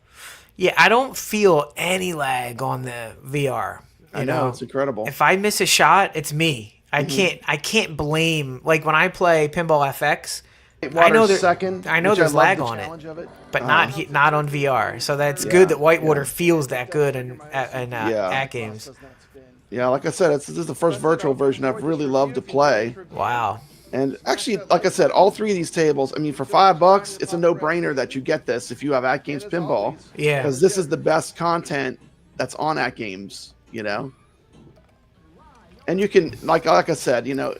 Yeah, I don't feel any lag on the VR. I know, it's incredible. If I miss a shot, it's me. I can't blame, like when I play Pinball FX, I know there's lag on it, but not on VR. So that's good that Whitewater feels that good in AtGames. Yeah, like I said, this is the first virtual version I've really loved to play. Wow. And actually, like I said, all 3 of these tables, I mean, for $5, it's a no-brainer that you get this if you have AtGames Pinball. Yeah. Because this is the best content that's on AtGames, you know? And you can, like I said, you know,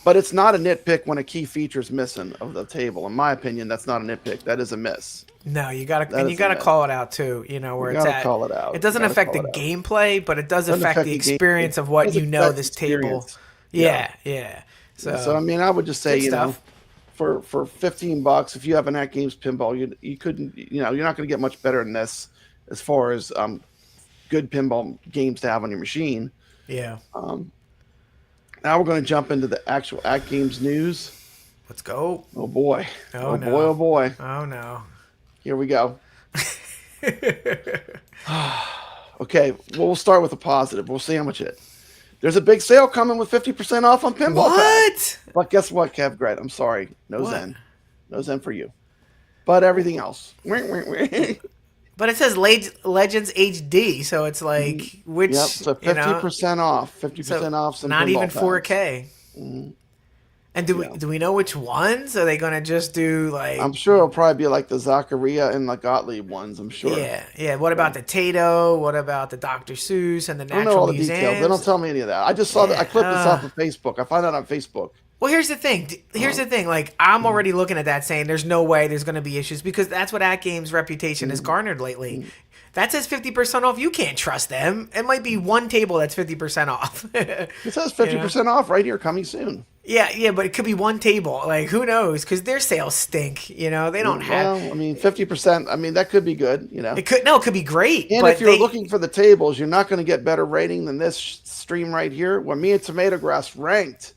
but it's not a nitpick when a key feature is missing of the table. In my opinion, that's not a nitpick. That is a miss. No, you gotta call it out too. You know where it's at. Call it out. It doesn't affect the gameplay, but it does affect the experience of what you know this table. Yeah. So I mean, I would just say, you know, for $15, if you have an AtGames Pinball, you couldn't, you know, you're not going to get much better than this as far as good pinball games to have on your machine. Yeah. Now we're going to jump into the actual AtGames news. Let's go. Oh boy. Oh no. Boy. Oh boy. Oh no. Here we go. Okay, well, we'll start with a positive. We'll sandwich it. There's a big sale coming with 50% off on pinball. What? But guess what, Kev Gret? I'm sorry. No Zen. No Zen for you. But everything else. But it says Legends HD, so it's like, which, so 50% off. 50% off some not even packs. 4K. Mm-hmm. And do we know which ones? Are they going to just do like... I'm sure it'll probably be like the Zaccaria and the Gottlieb ones, I'm sure. Yeah. What about the Tato? What about the Dr. Seuss and the Natural Museums? I don't know all the details. They don't tell me any of that. I just saw that. I clipped this off of Facebook. I found out on Facebook. Well, here's the thing. Like, I'm already looking at that saying there's no way there's going to be issues because that's what AtGames' reputation has garnered lately. That says 50% off. You can't trust them. It might be one table that's 50% off. It says 50% off right here, coming soon. Yeah, but it could be one table. Like, who knows? Because their sales stink. You know, they don't have. Well, I mean, 50%. I mean, that could be good. You know, it could be great. And if you're looking for the tables, you're not going to get better rating than this stream right here. When me and Tomato Grass ranked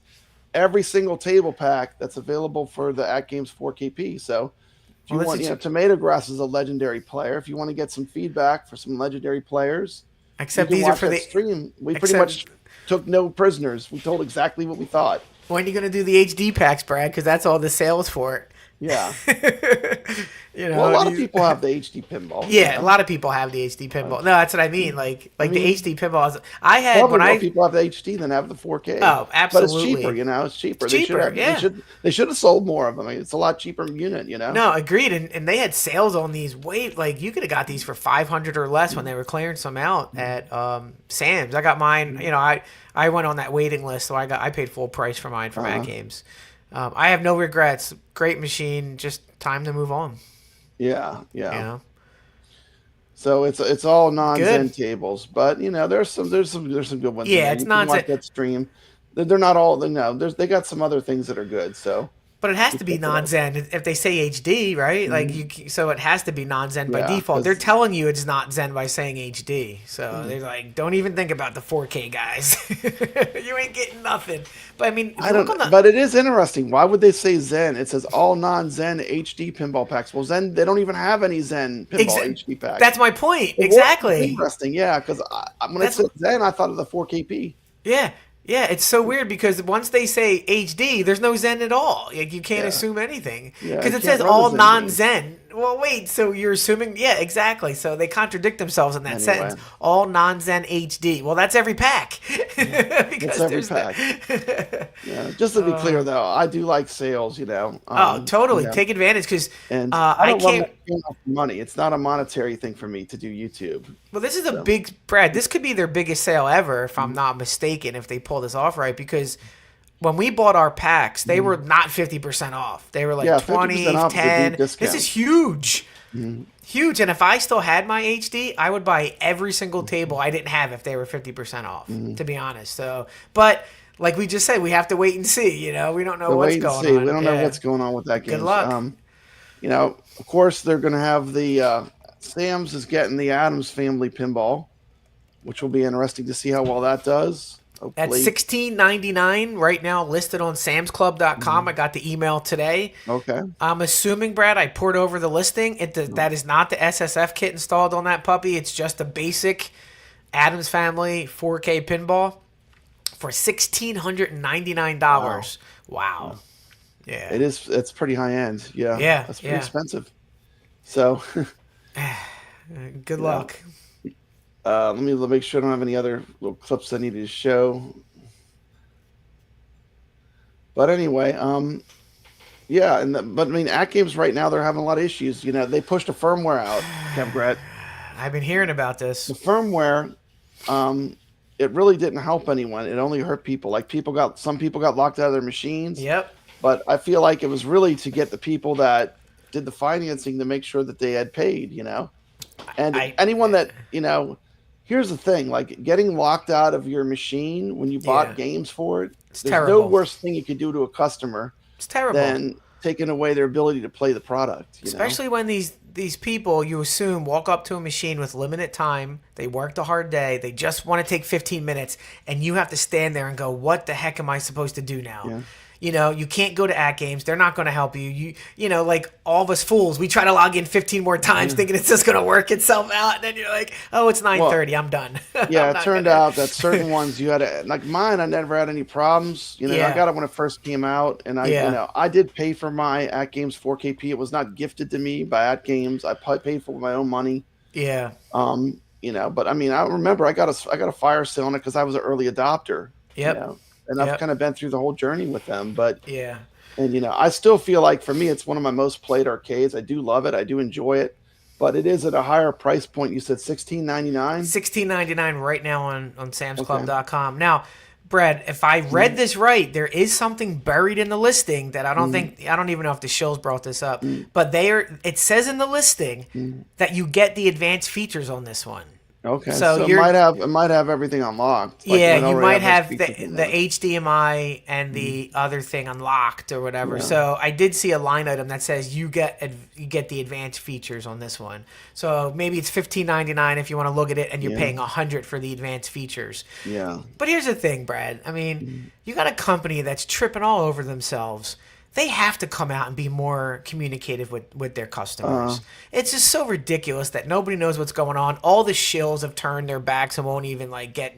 every single table pack that's available for the AtGames 4KP. So if you want, Tomato Grass is a legendary player. If you want to get some feedback for some legendary players, except these are for the stream. We pretty much took no prisoners. We told exactly what we thought. When are you going to do the HD packs, Brad? Because that's all the sales for it. Yeah. You know, Well, a lot of people have the HD pinball. Yeah, a lot of people have the HD pinball. No, that's what I mean. Like the HD pinball. I had Probably when more I people have the HD than have the 4K. Oh, absolutely. But it's cheaper, you know. It's cheaper. It's cheaper, They should have sold more of them. I mean, it's a lot cheaper unit, you know. No, agreed. And they had sales on these. Like you could have got these for $500 or less when they were clearing some out at Sam's. I got mine. You know, I went on that waiting list, so I paid full price for mine from AtGames. I have no regrets. Great machine. Just time to move on. Yeah. You know? So it's all non-Zen tables, but you know there's some good ones. Yeah, it's non-Zen. Watch that stream. They're not all. They got some other things that are good. So, but it has to be non-Zen if they say HD, right? Like so it has to be non-Zen by default. They're telling you it's not Zen by saying HD. So they're like, don't even think about the 4K guys. You ain't getting nothing. But I mean, but it is interesting. Why would they say Zen? It says all non-Zen HD pinball packs. Well, Zen, they don't even have any Zen pinball HD packs. That's my point. Exactly. Interesting. Yeah, because when it said Zen, I thought of the 4KP. Yeah. Yeah, it's so weird because once they say HD, there's no Zen at all. Like you can't assume anything because it says all non-Zen. Well, wait, so you're assuming? Yeah, exactly. So they contradict themselves in that sentence. All non-Zen HD. Well, that's every pack. Because every pack. Yeah, just to be clear, though, I do like sales. You know. Totally. Take advantage because I can't enough money. It's not a monetary thing for me to do YouTube. Well, this is a big Brad. This could be their biggest sale ever, if I'm not mistaken. If they pull this off right, because when we bought our packs, they were not 50% off. They were like 20, 10. This is huge. Huge. And if I still had my HD, I would buy every single table I didn't have if they were 50% off, to be honest. So, but like we just said, we have to wait and see. You know, we don't know what's going on. We don't know what's going on with that game. Good luck. You know, of course, they're going to have the Sam's is getting the Addams Family pinball, which will be interesting to see how well that does. At $16.99 right now, listed on samsclub.com. I got the email today. Okay. I'm assuming, Brad, I poured over the listing. That is not the SSF kit installed on that puppy. It's just a basic Addams Family 4K pinball for $1,699. Wow. Yeah. It's pretty high end. Yeah. Yeah. That's pretty expensive. So. Good luck. Let me make sure I don't have any other little clips I needed to show. But anyway, but I mean, AtGames right now, they're having a lot of issues. You know, they pushed a firmware out, Brett. I've been hearing about this. The firmware, it really didn't help anyone. It only hurt people. Like some people got locked out of their machines. Yep. But I feel like it was really to get the people that did the financing to make sure that they had paid, you know. And anyone that, you know, here's the thing, like getting locked out of your machine when you bought games for it, there's terrible. no worse thing you could do to a customer than taking away their ability to play the product. Especially when these people, you assume, walk up to a machine with limited time, they worked a hard day, they just want to take 15 minutes, and you have to stand there and go, what the heck am I supposed to do now? Yeah. You know, you can't go to AtGames. They're not going to help you. You know, like all of us fools, we try to log in 15 more times thinking it's just going to work itself out. And then you're like, oh, it's 9:30. I'm done. Yeah, it turned out that certain ones you had to, like mine, I never had any problems. You know, I got it when it first came out. And you know, I did pay for my AtGames 4KP. It was not gifted to me by AtGames. I paid for my own money. Yeah. You know, but I mean, I remember I got a fire sale on it because I was an early adopter. Yep. You know? And I've kind of been through the whole journey with them, but and you know, I still feel like for me, it's one of my most played arcades. I do love it. I do enjoy it, but it is at a higher price point. You said $16.99. $16.99 right now on samsclub.com. Now, Brad, if I read this right, there is something buried in the listing that I don't even know if the show's brought this up, but it says in the listing that you get the advanced features on this one. Okay, so it might have everything unlocked. Like you might have the HDMI and the other thing unlocked or whatever. Yeah. So I did see a line item that says you get the advanced features on this one. So maybe it's $15.99 if you want to look at it, and you're paying $100 for the advanced features. Yeah. But here's the thing, Brad. I mean, you got a company that's tripping all over themselves. they have to come out and be more communicative with their customers. It's just so ridiculous that nobody knows what's going on. All the shills have turned their backs and won't even like get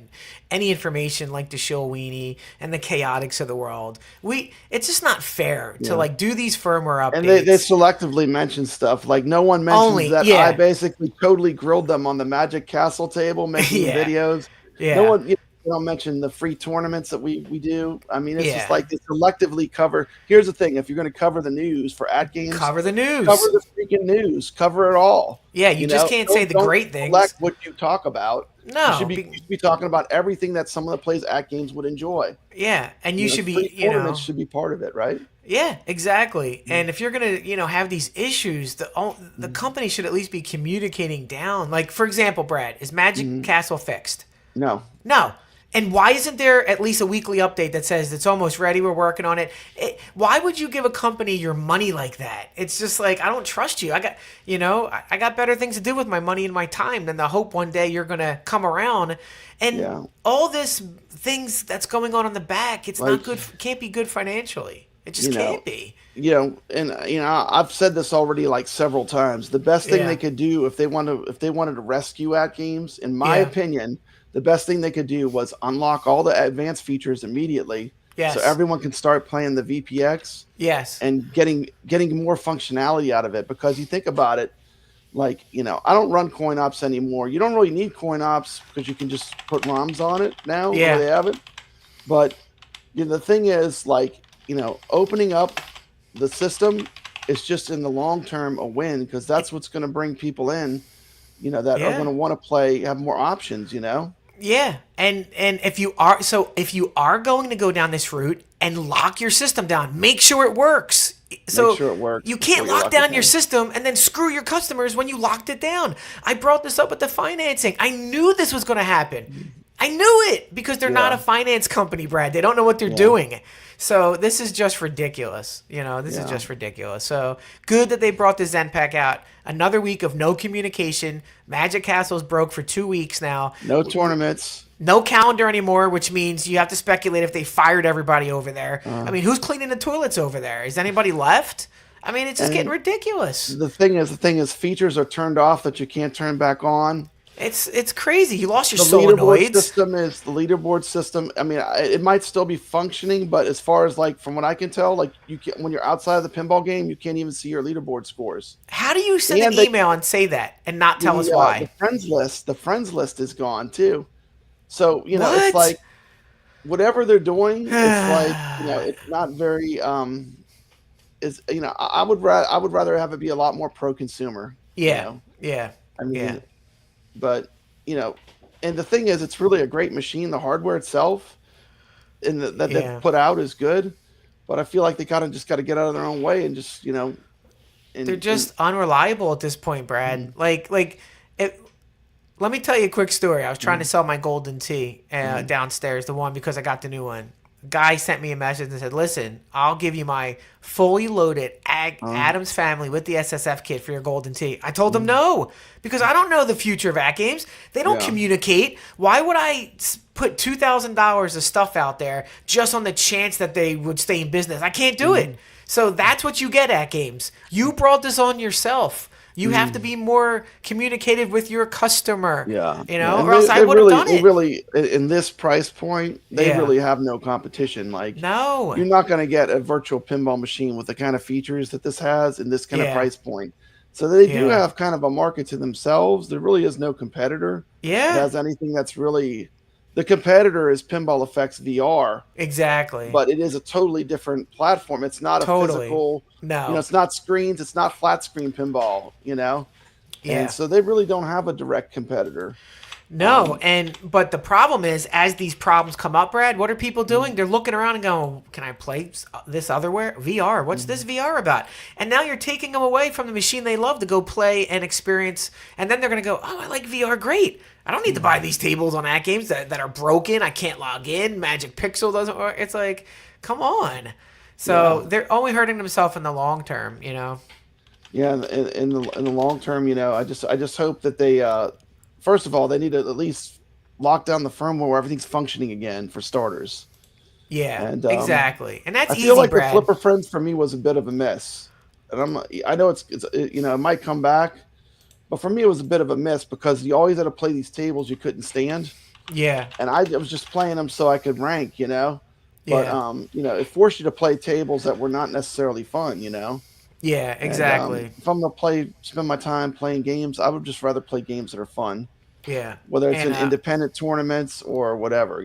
any information, like the shill weenie and the chaotics of the world. It's just not fair to like do these firmware updates. And they selectively mention stuff like no one mentions that I basically totally grilled them on the Magic Castle table making videos. No one. They don't mention the free tournaments that we do. I mean, it's just like they selectively cover. Here's the thing: if you're going to cover the news for AtGames, cover the news, cover the freaking news, cover it all. Yeah, you just can't say the great things. Select what you talk about. No, you should be talking about everything that someone that plays AtGames would enjoy. Yeah, and you should be, tournaments should be part of it, right? Yeah, exactly. And if you're gonna, have these issues, the company should at least be communicating down. Like, for example, Brad, is Magic Castle fixed? No. And why isn't there at least a weekly update that says it's almost ready, we're working on it? Why would you give a company your money like that? It's just like, I don't trust you. I got better things to do with my money and my time than to hope one day you're going to come around. And all this things that's going on in the back, it's not good, can't be good financially. It just can't be. I've said this already like several times. The best thing they could do if they wanted to rescue AtGames, in my opinion, the best thing they could do was unlock all the advanced features immediately, so everyone can start playing the VPX. And getting more functionality out of it. Because you think about it, like I don't run coin ops anymore. You don't really need coin ops because you can just put ROMs on it now. Where they have it. But the thing is, like opening up the system is just in the long term a win, because that's what's going to bring people in. That are going to want to play, have more options. Yeah, and if you are going to go down this route and lock your system down, make sure it works. So make sure it works. You can't lock down your system and then screw your customers when you locked it down. I brought this up with the financing. I knew this was going to happen. I knew it because they're not a finance company, Brad. They don't know what they're doing. So this is just ridiculous. This is just ridiculous. So good that they brought the Zen Pack out. Another week of no communication. Magic Castle's broke for 2 weeks now. No tournaments. No calendar anymore, which means you have to speculate if they fired everybody over there. I mean, who's cleaning the toilets over there? Is anybody left? I mean, it's just getting ridiculous. The thing is, features are turned off that you can't turn back on. It's crazy. You lost your solenoids. solenoids. The leaderboard system. I mean, it might still be functioning, but as far as like from what I can tell, like when you're outside of the pinball game, you can't even see your leaderboard scores. How do you send an email and say that and not tell us why? The friends list is gone too. So it's like whatever they're doing, it's like it's not very. I would rather have it be a lot more pro consumer. Yeah. I mean. But and the thing is, it's really a great machine. The hardware itself, and that they put out is good. But I feel like they just got to get out of their own way and just they're just unreliable at this point, Brad. Let me tell you a quick story. I was trying to sell my Golden Tee downstairs, the one because I got the new one. Guy sent me a message and said, "Listen, I'll give you my fully loaded Adams Family with the SSF kit for your Golden Tee." I told him no, because I don't know the future of AtGames. They don't communicate. Why would I put $2,000 of stuff out there just on the chance that they would stay in business? I can't do it. So that's what you get, AtGames. You brought this on yourself. You have to be more communicative with your customer. Or else I would have done it. Really, in this price point, they really have no competition. Like, no, you're not going to get a virtual pinball machine with the kind of features that this has in this kind of price point. So they do have kind of a market to themselves. There really is no competitor that has anything that's really. The competitor is Pinball Effects VR. Exactly. But it is a totally different platform. It's not a physical. No. It's not screens. It's not flat screen pinball, Yeah. And so they really don't have a direct competitor. No. But the problem is, as these problems come up, Brad, what are people doing? They're looking around and going, can I play this otherwhere? VR. What's this VR about? And now you're taking them away from the machine they love to go play and experience. And then they're going to go, oh, I like VR. Great. I don't need to buy these tables on AtGames that are broken. I can't log in. Magic Pixel doesn't work. It's like, come on. So they're only hurting themselves in the long term, Yeah, in the long term, I just hope that they, first of all, they need to at least lock down the firmware where everything's functioning again for starters. Yeah, And exactly. And that's I easy, feel like Brad. the Flipper Friends for me was a bit of a miss. And I know it might come back, but for me it was a bit of a miss because you always had to play these tables you couldn't stand. Yeah. And I was just playing them so I could rank, But Yeah. it forced you to play tables that were not necessarily fun, Yeah, exactly. And, if I'm gonna spend my time playing games, I would just rather play games that are fun. Yeah. Whether it's And, in independent tournaments or whatever,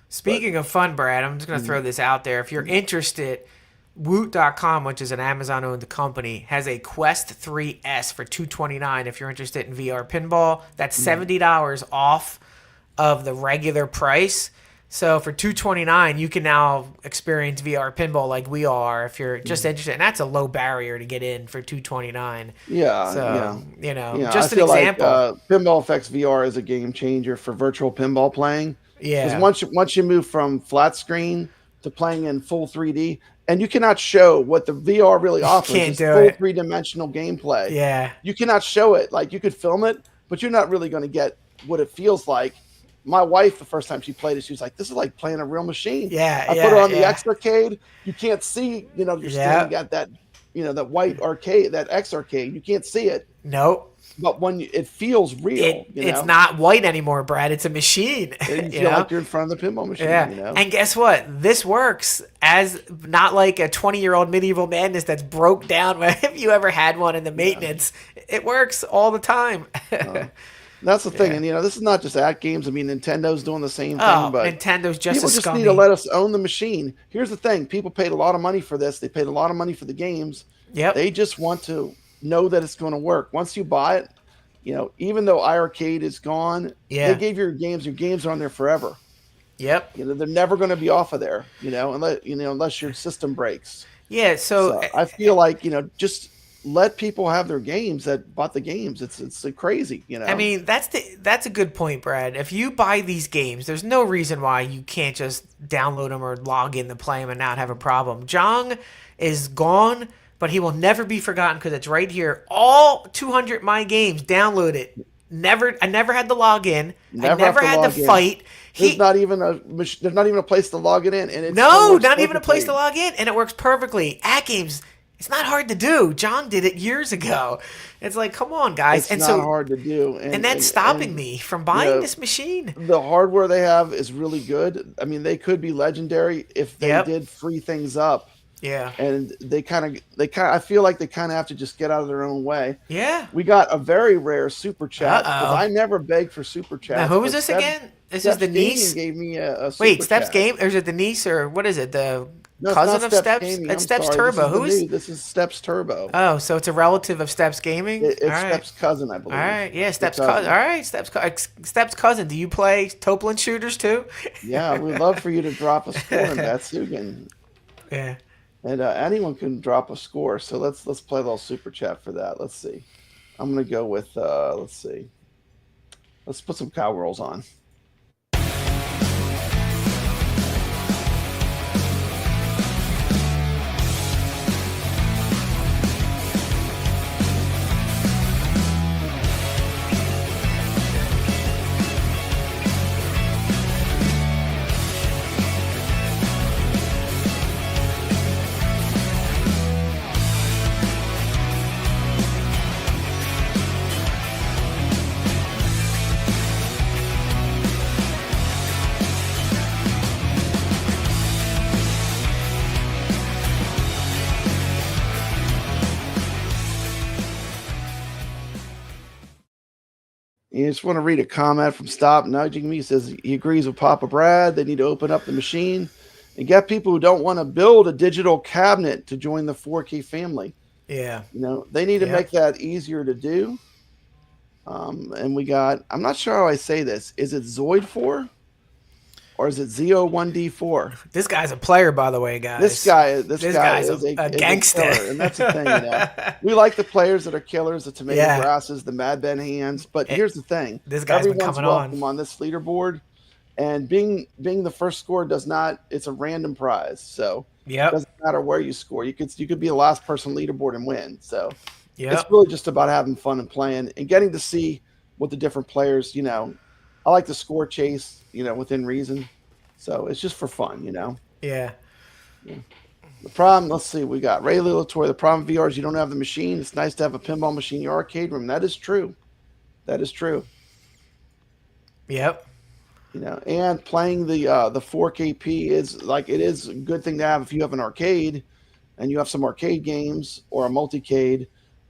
Speaking of fun, Brad, I'm just going to throw this out there. If you're interested, Woot.com, which is an Amazon-owned company, has a Quest 3S for $229 if you're interested in VR pinball. That's $70 off of the regular price. So for $229, you can now experience VR pinball like we are if you're just interested. And that's a low barrier to get in for $229. Yeah. So, Yeah. just I an feel example. Like, Pinball Effects VR is a game changer for virtual pinball playing. Yeah. Because once you move from flat screen to playing in full 3D, and you cannot show what the VR really offers. Can't is do full it. 3-dimensional gameplay. Yeah. You cannot show it. Like, you could film it, but you're not really going to get what it feels like. My wife, the first time she played it, she was like, "This is like playing a real machine." Yeah, I put it on the X arcade. You can't see, you're standing at that, that white arcade, that X arcade. You can't see it. Nope. But when it feels real, it's not white anymore, Brad. It's a machine. And you feel like you're in front of the pinball machine. Yeah. And guess what? This works as not like a 20-year-old Medieval Madness that's broke down. If you ever had one in the maintenance, it works all the time. That's the thing. And, this is not just AtGames. I mean, Nintendo's doing the same thing. Oh, but Nintendo's just people as just scummy. need to let us own the machine. Here's the thing. People paid a lot of money for this. They paid a lot of money for the games. Yep. They just want to know that it's going to work. Once you buy it, even though iArcade is gone, they gave your games are on there forever. Yep. They're never going to be off of there, unless your system breaks. Yeah, so I feel like, just let people have their games that bought the games. It's crazy, I mean, that's a good point, Brad. If you buy these games, there's no reason why you can't just download them or log in to play them and not have a problem. Jong is gone, but he will never be forgotten because it's right here. All 200 my games, download it. I never had to log in. I never had to fight. There's not even a place to log it in, and it's not even a place to log in, and it works perfectly. AtGames, it's not hard to do. John did it years ago. It's like, come on, guys. It's not hard to do, and that's stopping me from buying this machine. The hardware they have is really good. I mean, they could be legendary if they did free things up. Yeah. And I feel like they kind of have to just get out of their own way. Yeah. We got a very rare super chat because I never begged for super chat. Now, who is this again? This is the niece? Gave me a super Wait, Steps chat. Game? Or is it the niece or what is it? The No, cousin of Steps? Gaming. It's I'm Steps sorry. Turbo. Who is? This is Steps Turbo. Oh, so it's a relative of Steps Gaming? It's All right. Steps' cousin, I believe. All right, yeah, Steps' cousin. All right, Steps' cousin. Do you play Toaplan shooters too? Yeah, we'd love for you to drop a score in Batsugun. Yeah. And anyone can drop a score. So let's play a little super chat for that. Let's see. I'm gonna go with let's see. Let's put some cowgirls on. You just want to read a comment from Stop Nudging Me. He says he agrees with Papa Brad. They need to open up the machine and get people who don't want to build a digital cabinet to join the 4K family. Yeah. They need to make that easier to do. And we got, I'm not sure how I say this. Is it Zoid 4 or is it ZO1D4? This guy's a player, by the way, guys. This guy guy's is a gangster. And that's the thing, We like the players that are killers, the tomato grasses, the Mad Ben hands. But here's the thing. This guy's been everyone's coming welcome on this leaderboard. And being the first score it's a random prize. So it doesn't matter where you score. You could be the last person leaderboard and win. So it's really just about having fun and playing and getting to see what the different players, I like the score chase, within reason. So it's just for fun, Yeah. The problem, let's see, we got Ray Lilatoy. The problem with VR is you don't have the machine. It's nice to have a pinball machine in your arcade room. That is true. That is true. Yep. And playing the 4KP is like, it is a good thing to have if you have an arcade and you have some arcade games or a multicade.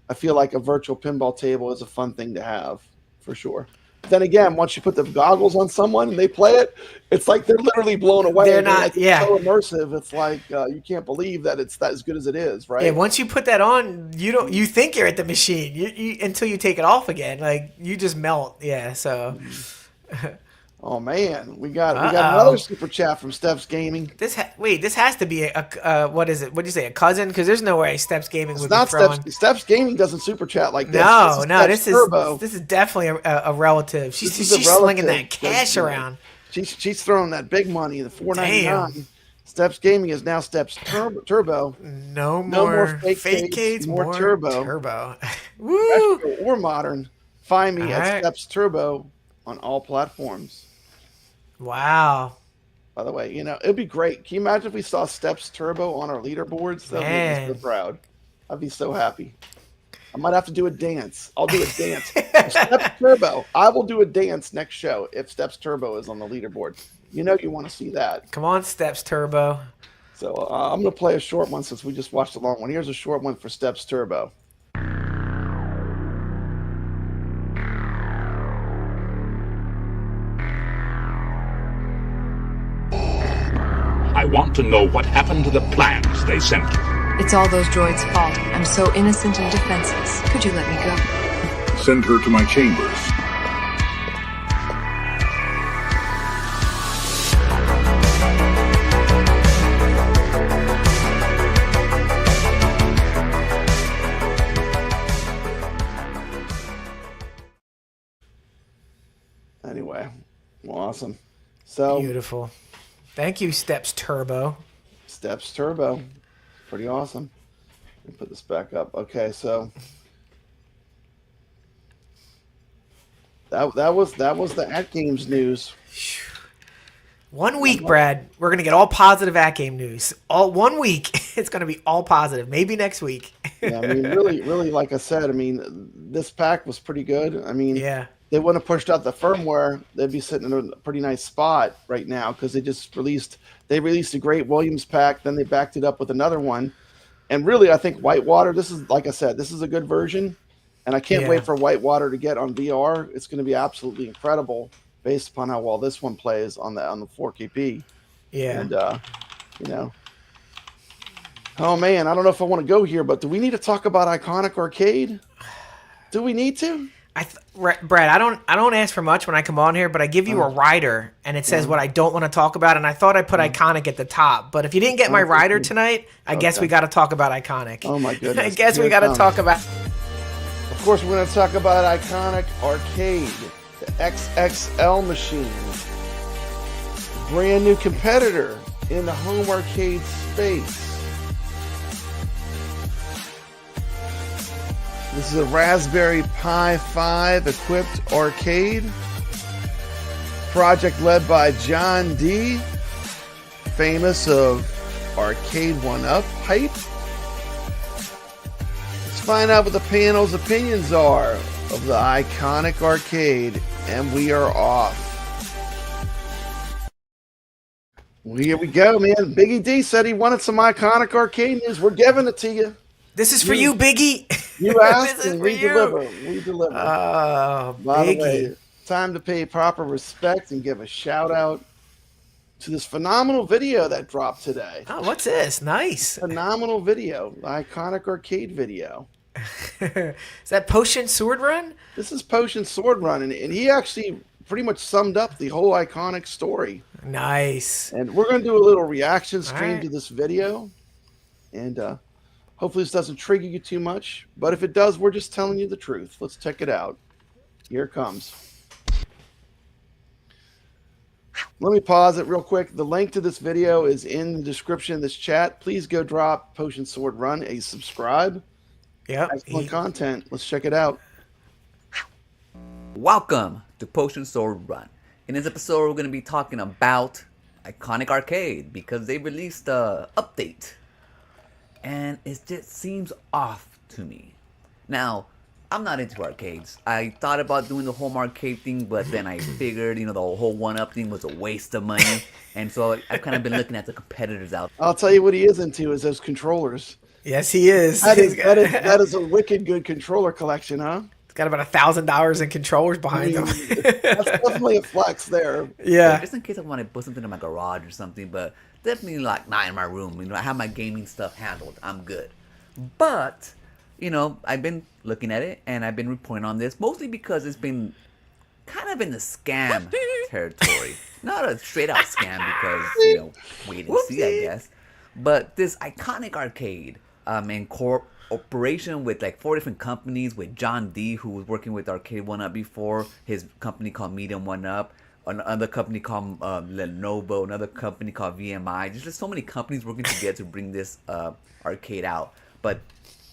I feel like a virtual pinball table is a fun thing to have for sure. Then again, once you put the goggles on someone and they play it, it's like they're literally blown away. They're not, it's so immersive. It's like you can't believe that it's that as good as it is, right? Yeah, once you put that on, you think you're at the machine you until you take it off again. Like you just melt. Yeah. So. Oh man, we got another super chat from Steps Gaming. This has to be a what is it? What do you say? A cousin? Because there's no way Steps Gaming would not be throwing. Steps Gaming doesn't super chat like this. No, this is definitely a relative. She's slinging that cash around. She's throwing that big money, the $4.99. Steps Gaming is now Steps Turbo. No more fake cades, more Turbo. Woo! Retro or modern. Find me at Steps Turbo on all platforms. Wow. By the way, it'd be great. Can you imagine if we saw Steps Turbo on our leaderboards? That would make me so proud. I'd be so happy. I might have to do a dance. I'll do a dance. Steps Turbo. I will do a dance next show if Steps Turbo is on the leaderboard. You want to see that. Come on, Steps Turbo. So I'm going to play a short one since we just watched a long one. Here's a short one for Steps Turbo. I want to know what happened to the plans they sent. It's all those droids' fault. I'm so innocent and defenseless. Could you let me go? Send her to my chambers. Anyway, awesome. So beautiful. Thank you, Steps Turbo. Steps Turbo. Pretty awesome. Let me put this back up. Okay, so that was the AtGames news. 1 week, Brad. We're gonna get all positive AtGame news. All 1 week, it's gonna be all positive. Maybe next week. Yeah, I mean, really, like I said, I mean, this pack was pretty good. I mean, yeah. They wouldn't have pushed out the firmware, they'd be sitting in a pretty nice spot right now because they released a great Williams pack, then they backed it up with another one. And really, I think Whitewater, this is, like I said, this is a good version. And I can't wait for Whitewater to get on VR. It's going to be absolutely incredible based upon how well this one plays on the 4KP. Yeah. And, oh man, I don't know if I want to go here, but do we need to talk about Iconic Arcade? Do we need to? Brad, I don't ask for much when I come on here, but I give you a rider, and it says what I don't want to talk about, and I thought I put Iconic at the top. But if you didn't get my rider tonight, I guess we got to talk about Iconic. Oh my goodness! I guess we got to talk about. Of course, we're going to talk about Iconic Arcade, the XXL machine, brand new competitor in the home arcade space. This is a Raspberry Pi 5 equipped arcade. Project led by John D., famous of Arcade 1-Up hype. Let's find out what the panel's opinions are of the Iconic Arcade, and we are off. Well, here we go, man. Biggie D said he wanted some Iconic Arcade news. We're giving it to you. This is for you, Biggie. You asked and we deliver. We deliver. Oh, By Biggie. the way, time to pay proper respect and give a shout out to this phenomenal video that dropped today. Oh, what's this? Nice. Phenomenal video. The Iconic Arcade video. Is that Potion Sword Run? This is Potion Sword Run, and he actually pretty much summed up the whole Iconic story. Nice. And we're going to do a little reaction stream to this video. And hopefully this doesn't trigger you too much. But if it does, we're just telling you the truth. Let's check it out. Here it comes. Let me pause it real quick. The link to this video is in the description of this chat. Please go drop Potion Sword Run a subscribe. Yeah. Excellent content. Let's check it out. Welcome to Potion Sword Run. In this episode, we're going to be talking about Iconic Arcade, because they released a update, and it just seems off to me. Now, I'm not into arcades. I thought about doing the home arcade thing, but then I figured, the whole one-up thing was a waste of money, and so I've kind of been looking at the competitors out. I'll tell you what he is into is those controllers. Yes, he is. That is a wicked good controller collection, huh? It's got about $1,000 in controllers behind him. That's definitely a flex there. Yeah. Just in case I want to put something in my garage or something, but definitely like not in my room. I have my gaming stuff handled. I'm good. But, I've been looking at it and I've been reporting on this mostly because it's been kind of in the scam territory. Not a straight out scam because, wait and see, I guess. But this Iconic Arcade, in cooperation with like 4 different companies, with John D, who was working with Arcade 1-Up before, his company called Medium 1-Up, another company called Lenovo, another company called VMI. There's just so many companies working together to bring this arcade out, but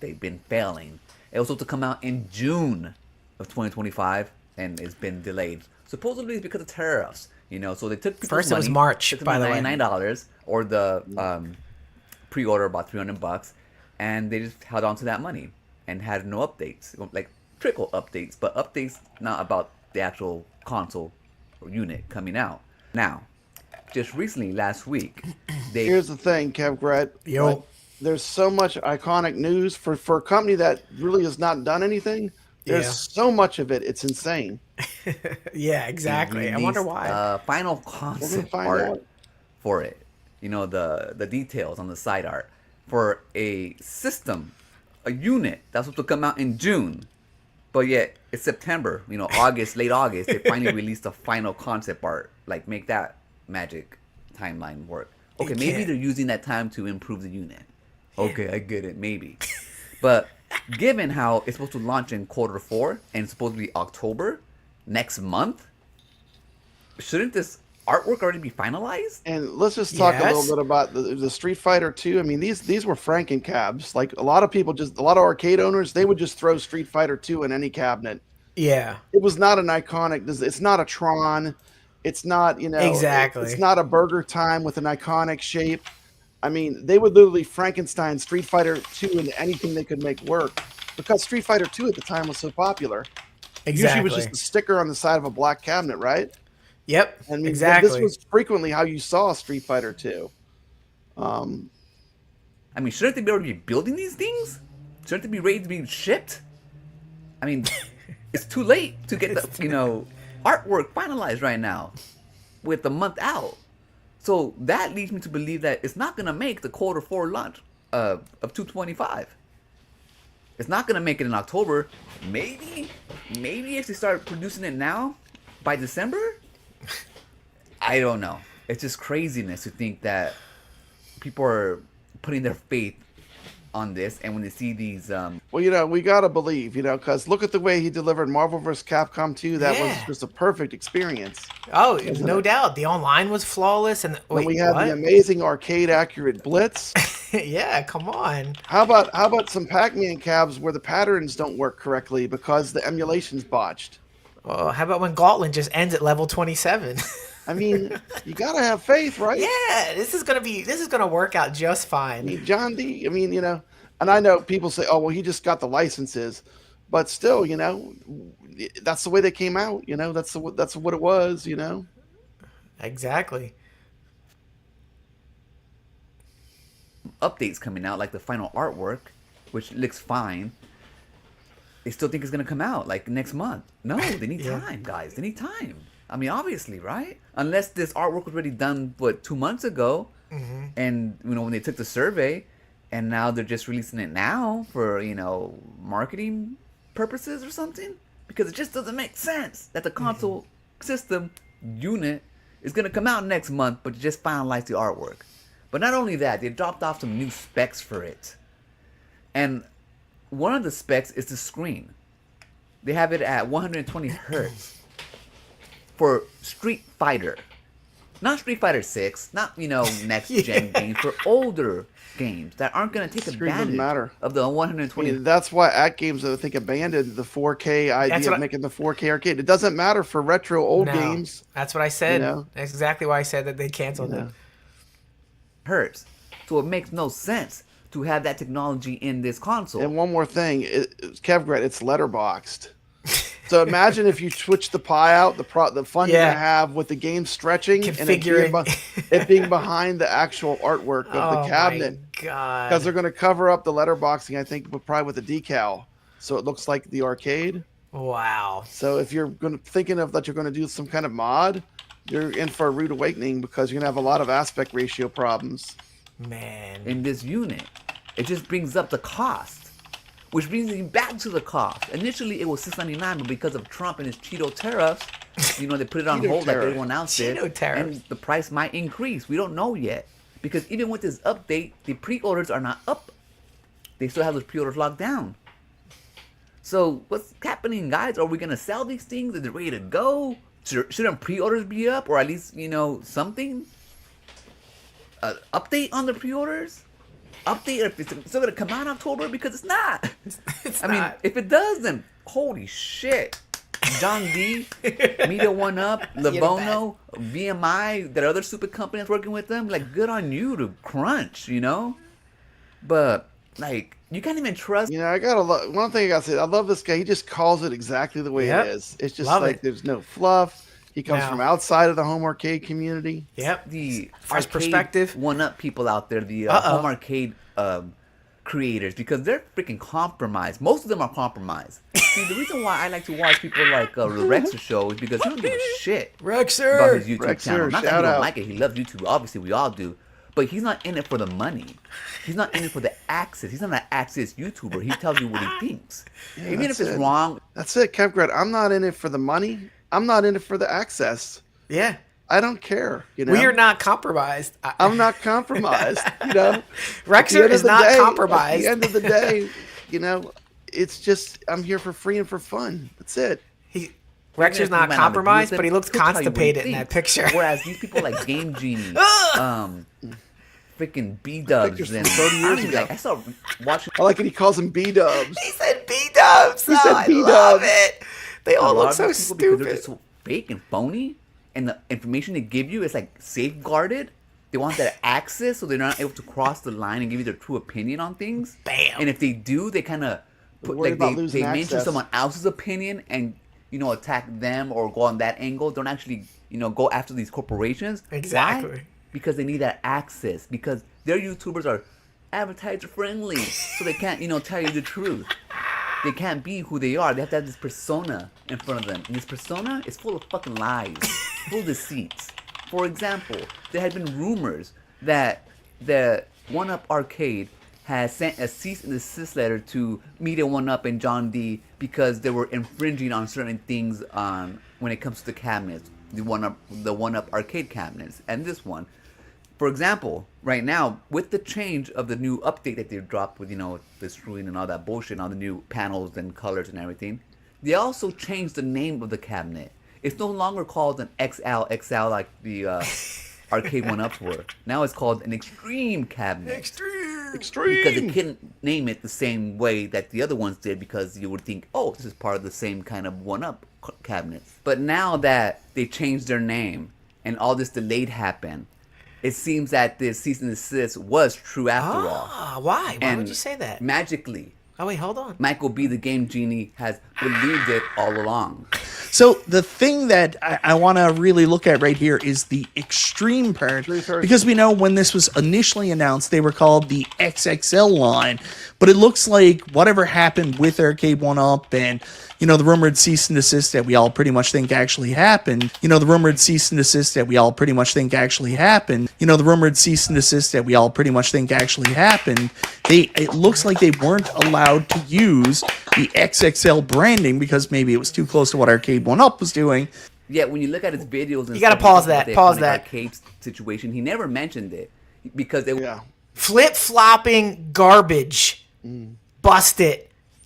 they've been failing. It was supposed to come out in June of 2025, and it's been delayed. Supposedly it's because of tariffs, so they took first money, it was March, by the way, $99, or the pre-order about $300, and they just held on to that money and had no updates, like trickle updates, but updates not about the actual console or unit coming out. Now, just recently, last week, here's the thing, Kev Gret. Yo. There's so much iconic news for a company that really has not done anything. There's so much of it. It's insane. Yeah, exactly. I wonder why. Final concept art for it. The details on the side art for a system, a unit that's supposed to come out in June, but yet it's September. August, late August, they finally released the final concept art. Like, make that magic timeline work. Okay, maybe they're using that time to improve the unit. Okay, I get it, maybe. But given how it's supposed to launch in Q4 and it's supposed to be October next month, shouldn't this artwork already be finalized? And let's just talk a little bit about the Street Fighter 2. I mean, these were Franken-cabs. Like, a lot of arcade owners, they would just throw Street Fighter 2 in any cabinet. Yeah. It was not an iconic. It's not a Tron. It's not, exactly. It's not a Burger Time with an iconic shape. I mean, they would literally Frankenstein Street Fighter 2 into anything they could make work, because Street Fighter 2 at the time was so popular. Exactly. Usually it was just a sticker on the side of a black cabinet, right? Yep. I mean, exactly. This was frequently how you saw Street Fighter 2. I mean, shouldn't they be already building these things? Shouldn't they be ready to be shipped? I mean, it's too late to get the artwork finalized right now, with the month out. So that leads me to believe that it's not gonna make the Q4 launch of 225. It's not gonna make it in October. Maybe if they start producing it now, by December. I don't know. It's just craziness to think that people are putting their faith on this, and when they see these well, we gotta believe, because look at the way he delivered Marvel vs. Capcom 2. That was just a perfect experience. Oh, no doubt. The online was flawless, and we had the amazing arcade accurate Blitz. Yeah, come on. How about some Pac-Man cabs where the patterns don't work correctly because the emulation's botched? Well, how about when Gauntlett just ends at level 27? I mean, you gotta have faith, right? Yeah, this is gonna work out just fine. I mean, John D. I mean, and I know people say, "Oh, well, he just got the licenses," but still, that's the way they came out. That's what it was. Exactly. Updates coming out, like the final artwork, which looks fine. They still think it's gonna come out like next month. No, they need time, guys. They need time. I mean, obviously, right? Unless this artwork was already done, 2 months ago, and when they took the survey, and now they're just releasing it now for marketing purposes or something, because it just doesn't make sense that the console system unit is gonna come out next month, but you just finalized the artwork. But not only that, they dropped off some new specs for it, and one of the specs is the screen. They have it at 120 hertz for Street Fighter. Not Street Fighter 6, not, next gen games, for older games that aren't going to take advantage of the 120. That's why AtGames, I think, abandoned the 4K idea of making the 4K arcade. It doesn't matter for retro old games. That's what I said. That's exactly why I said that they canceled it. Hurts. So it makes no sense to have that technology in this console. And one more thing, Kevgret, it's letterboxed. So imagine if you switch the pie out, the fun you're gonna have with the game stretching and it being behind the actual artwork of the cabinet. My God. Because they're gonna cover up the letterboxing, I think, but probably with a decal, so it looks like the arcade. Wow. So if you're thinking of that, you're gonna do some kind of mod, you're in for a rude awakening because you're gonna have a lot of aspect ratio problems. Man. In this unit, it just brings up the cost. Which brings me back to the cost. Initially, it was $6.99, but because of Trump and his Cheeto tariffs, they put it on hold like everyone else did. And the price might increase. We don't know yet. Because even with this update, the pre-orders are not up. They still have those pre-orders locked down. So what's happening, guys? Are we going to sell these things? Are they ready to go? Shouldn't pre-orders be up? Or at least, something? Update on the pre-orders? Update if it's still gonna come out in October, because it's not. I mean, if it does, then holy shit. John D, Media One Up, Lavono, VMI, that other stupid company that's working with them, like, good on you to crunch, But like, you can't even trust. I gotta one thing I gotta say, I love this guy. He just calls it exactly the way it is. It's just there's no fluff. He comes from outside of the home arcade community. Yep. The fresh perspective. One-up people out there, the home arcade creators, because they're freaking compromised. Most of them are compromised. See, the reason why I like to watch people like the Rexer show is because he don't give a shit Rexer about his YouTube channel. Not that he don't like it. He loves YouTube. Obviously, we all do. But he's not in it for the money. He's not in it for the access. He's not an access YouTuber. He tells you what he thinks. Yeah, even if it's wrong. That's it, Kevgret. I'm not in it for the money. I'm not in it for the access. Yeah. I don't care. We are not compromised. I'm not compromised. Rexer is not compromised. At the end of the day, it's just I'm here for free and for fun. That's it. Rexer's not compromised, but he looks constipated in that picture. Whereas these people like Game Genie, freaking B-dubs, and 30 years ago. I saw watching. I like it. He calls them B-dubs. He said B-dubs. He said B-dubs. I love it. They all look so stupid. They're just so fake and phony, and the information they give you is like safeguarded. They want that access, so they're not able to cross the line and give you their true opinion on things. Bam. And if they do, they kind of they mention someone else's opinion and attack them or go on that angle. Don't actually go after these corporations. Exactly. Why? Because they need that access. Because their YouTubers are advertiser friendly, so they can't tell you the truth. They can't be who they are. They have to have this persona in front of them. And this persona is full of fucking lies, full of deceits. For example, there had been rumors that the One Up Arcade has sent a cease and desist letter to Media One Up and John D because they were infringing on certain things when it comes to the cabinets, the One Up Arcade cabinets, and this one. For example, right now, with the change of the new update that they dropped with, the screwing and all that bullshit, and all the new panels and colors and everything, they also changed the name of the cabinet. It's no longer called an XL like the arcade one-ups were. Now it's called an Extreme cabinet. Extreme! Because they couldn't name it the same way that the other ones did, because you would think, oh, this is part of the same kind of one-up cabinets. But now that they changed their name and all this delayed happened, it seems that the cease and desist was true after all. Why? Why would you say that? Magically. Oh, wait, hold on. Michael B., the Game Genie, has believed it all along. So the thing that I want to really look at right here is the extreme part, because we know when this was initially announced, they were called the XXL line, but it looks like whatever happened with Arcade 1-Up and, the rumored cease and desist that we all pretty much think actually happened, the rumored cease and desist that we all pretty much think actually happened, the rumored cease and desist that we all pretty much think actually happened, it looks like they weren't allowed to use the XXL branding because maybe it was too close to what Arcade 1-Up was doing. Yeah, when you look at his videos and you gotta pause that. Pause that. Arcade situation, he never mentioned it because they flip-flopping garbage. Bust it.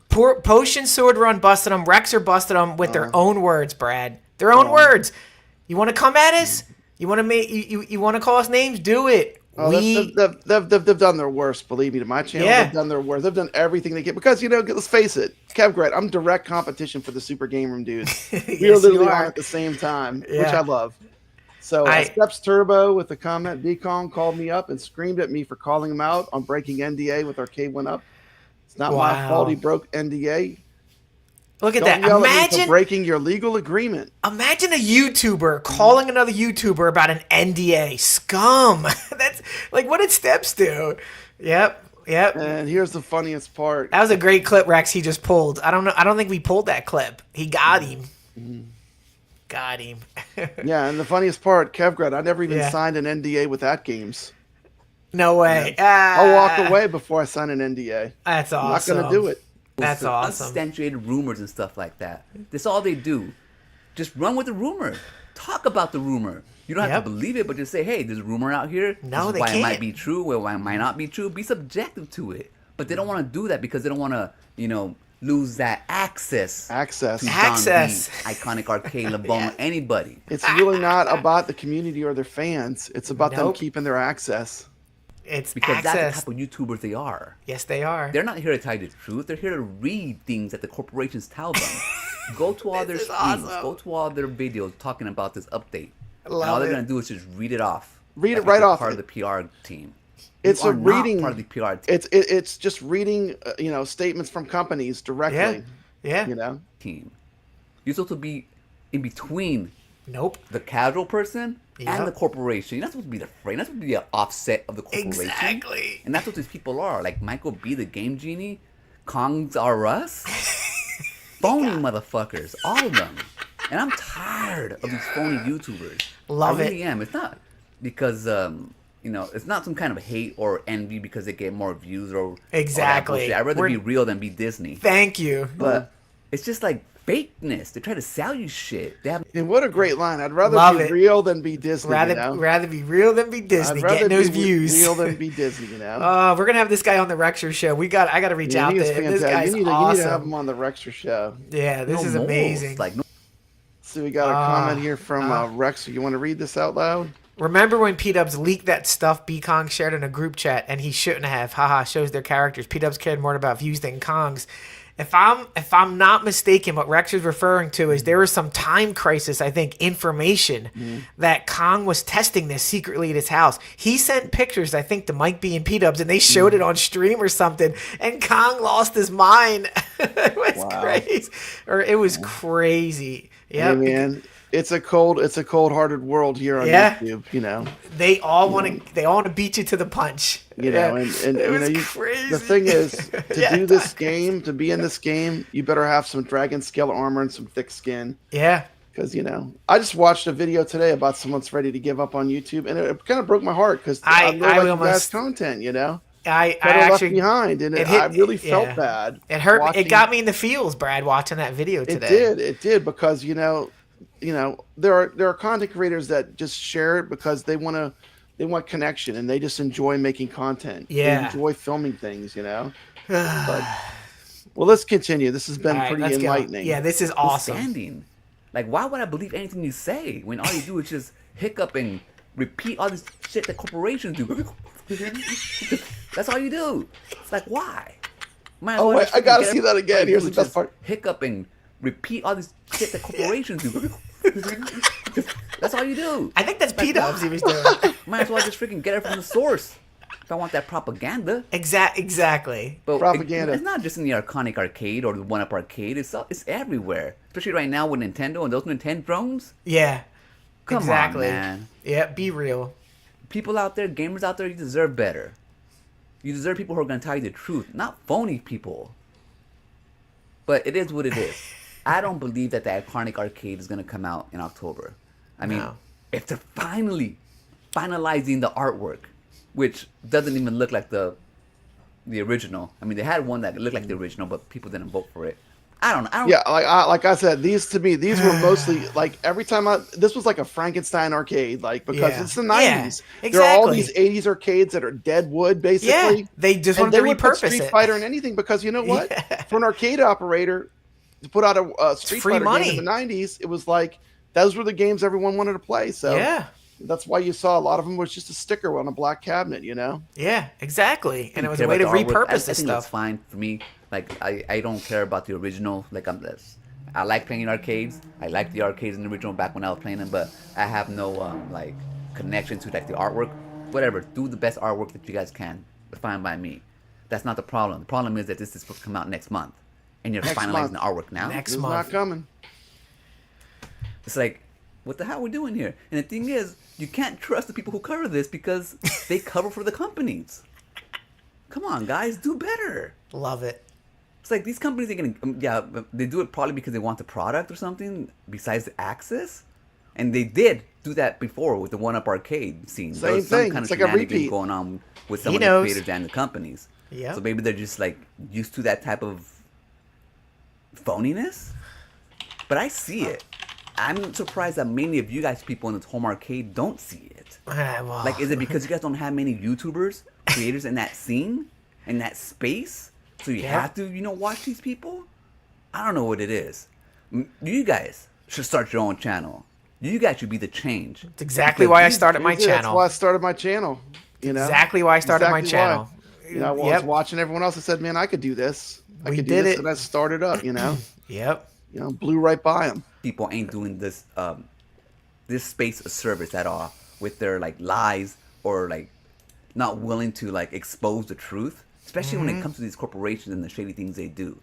Potion Sword Run busted them. Rexer busted them with their own words, Brad. Their own words. You want to come at us? You want to make you want to call us names? Do it. Oh, they've done their worst. Believe me, to my channel, they've done their worst. They've done everything they can because let's face it, Kevgret, I'm direct competition for the Super Game Room dudes. We are literally on at the same time, which I love. So Steps Turbo with the comment, B-Kong called me up and screamed at me for calling him out on breaking NDA with Arcade One Up. It's not my fault he broke NDA. Look at Don't that. yell at me for breaking your legal agreement. Imagine a YouTuber calling another YouTuber about an NDA. Scum. That's like, what did Steps do? Yep. And here's the funniest part. That was a great clip, Rex, he just pulled. I don't think we pulled that clip. He got him. Got him. Yeah, and the funniest part, Kevgret, I never even signed an NDA with AtGames. No way. I'll walk away before I sign an NDA. That's awesome. I'm not going to do it. That's awesome. Substantiated rumors and stuff like that. That's all they do. Just run with the rumor. Talk about the rumor. You don't have to believe it, but just say, hey, there's a rumor out here. No, this is why it might be true, why it might not be true. Be subjective to it. But they don't want to do that because they don't want to, lose that access. To iconic arcade LeBron, anybody. It's really not about the community or their fans. It's about them keeping their access. It's because that's the type of YouTubers they are. Yes, they are. They're not here to tell you the truth. They're here to read things that the corporations tell them. Go to all their streams. Go to all their videos talking about this update. And all they're going to do is just read it off. Read it right off. Part of the PR team. It's a reading part of the PR team. It's just reading, statements from companies directly. Yeah. Team. You're supposed to be in between. Nope. The casual person and the corporation. You're not supposed to be the frame. You're not supposed to be an offset of the corporation. Exactly. And that's what these people are. Like Michael B, the Game Genie, Kongs R Us. Phony motherfuckers. All of them. And I'm tired of these phony YouTubers. I really am. It's not because it's not some kind of hate or envy because they get more views or exactly. I'd rather be real than be Disney. Thank you. But it's just like fakeness. They try to sell you shit. And what a great line. I'd rather be real than be Disney. Rather be real than be Disney. Getting those views. Real than be Disney. We're gonna have this guy on the Rexer show. I gotta reach out to him. This guy's awesome. You need to have him on the Rexer show. Yeah, this is amazing. So we got a comment here from Rexer. You want to read this out loud? Remember when P-Dubs leaked that stuff B-Kong shared in a group chat and he shouldn't have? Haha, shows their characters. P-Dubs cared more about views than Kongs. If I'm not mistaken, what Rex is referring to is there was some time crisis, I think, information that Kong was testing this secretly at his house. He sent pictures, I think, to Mike B and P-Dubs, and they showed it on stream or something, and Kong lost his mind. It was crazy. It was crazy. Yeah, hey, man. It's a cold-hearted world here on YouTube. They all want to beat you to the punch. And crazy. The thing is, to do this game, to be in this game, you better have some dragon scale armor and some thick skin. Yeah. Because I just watched a video today about someone's ready to give up on YouTube, and it kind of broke my heart because I really like best content. I actually left behind, and I really felt bad. It hurt. It got me in the feels, Brad, watching that video today. It did because there are content creators that just share it because they want connection and they just enjoy making content. Yeah. They enjoy filming things, But let's continue. This has been pretty enlightening. Yeah, this is awesome. Standing. Like, why would I believe anything you say when all you do is just hiccup and repeat all this shit that corporations do? That's all you do. It's like, why? Wait, I gotta see that again. Here's the best part. Hiccup and repeat all this shit that corporations do. That's all you do. I think that's P-Dubs he was doing. Might as well just freaking get it from the source. If I want that propaganda. Exactly. But propaganda. It's not just in the Iconic Arcade or the 1UP Arcade. It's everywhere. Especially right now with Nintendo and those Nintendo drones. Yeah. Come on, man. Yeah, be real. People out there, gamers out there, you deserve better. You deserve people who are going to tell you the truth, not phony people. But it is what it is. I don't believe that the Iconic Arcade is going to come out in October. I mean, if they're finalizing the artwork, which doesn't even look like the original. I mean, they had one that looked like the original, but people didn't vote for it. I don't know. Yeah, like I said, these were mostly like every time this was like a Frankenstein arcade, because it's the 90s. Yeah, exactly. There are all these 80s arcades that are dead wood, basically. Yeah, they just wanted to repurpose Street Fighter and anything because you know what? Yeah. For an arcade operator to put out a Street Fighter game in the 90s, it was like those were the games everyone wanted to play. So That's why you saw a lot of them was just a sticker on a black cabinet, you know? Yeah, exactly. And it was a care way to about the artwork. repurpose I this think stuff. that's fine for me. Like I don't care about the original. Like I like playing arcades. I like the arcades in the original back when I was playing them, but I have no like connection to like the artwork. Whatever, do the best artwork that you guys can. Fine by me. That's not the problem. The problem is that this is supposed to come out next month, and you're finalizing the artwork now. Next It's month. not coming. It's like, what the hell are we doing here? And the thing is, you can't trust the people who cover this because they cover for the companies. Come on, guys, do better. Love it. It's like these companies are gonna, they do it probably because they want the product or something besides the access. And they did do that before with the one-up arcade scene. There Same was some thing. kind It's of like a shenanigans repeat. going on with some He of the knows. creators and the companies. Yeah. So maybe they're just like used to that type of phoniness. But I see it. I'm surprised that many of you guys people in this home arcade don't see it. Well, Like, is it because you guys don't have many YouTubers, creators in that scene, in that space? So you have to, watch these people? I don't know what it is. You guys should start your own channel. You guys should be the change. It's exactly why I started my That's channel. why I started my channel. You know? Exactly why I started my Exactly why. channel. You know, I was watching everyone else and said, man, I could do this. I We could do did this. it. And I started up, you know? Yep. You know, blew right by them. People ain't doing this this space a service at all with their like lies or like not willing to like expose the truth, especially when it comes to these corporations and the shady things they do.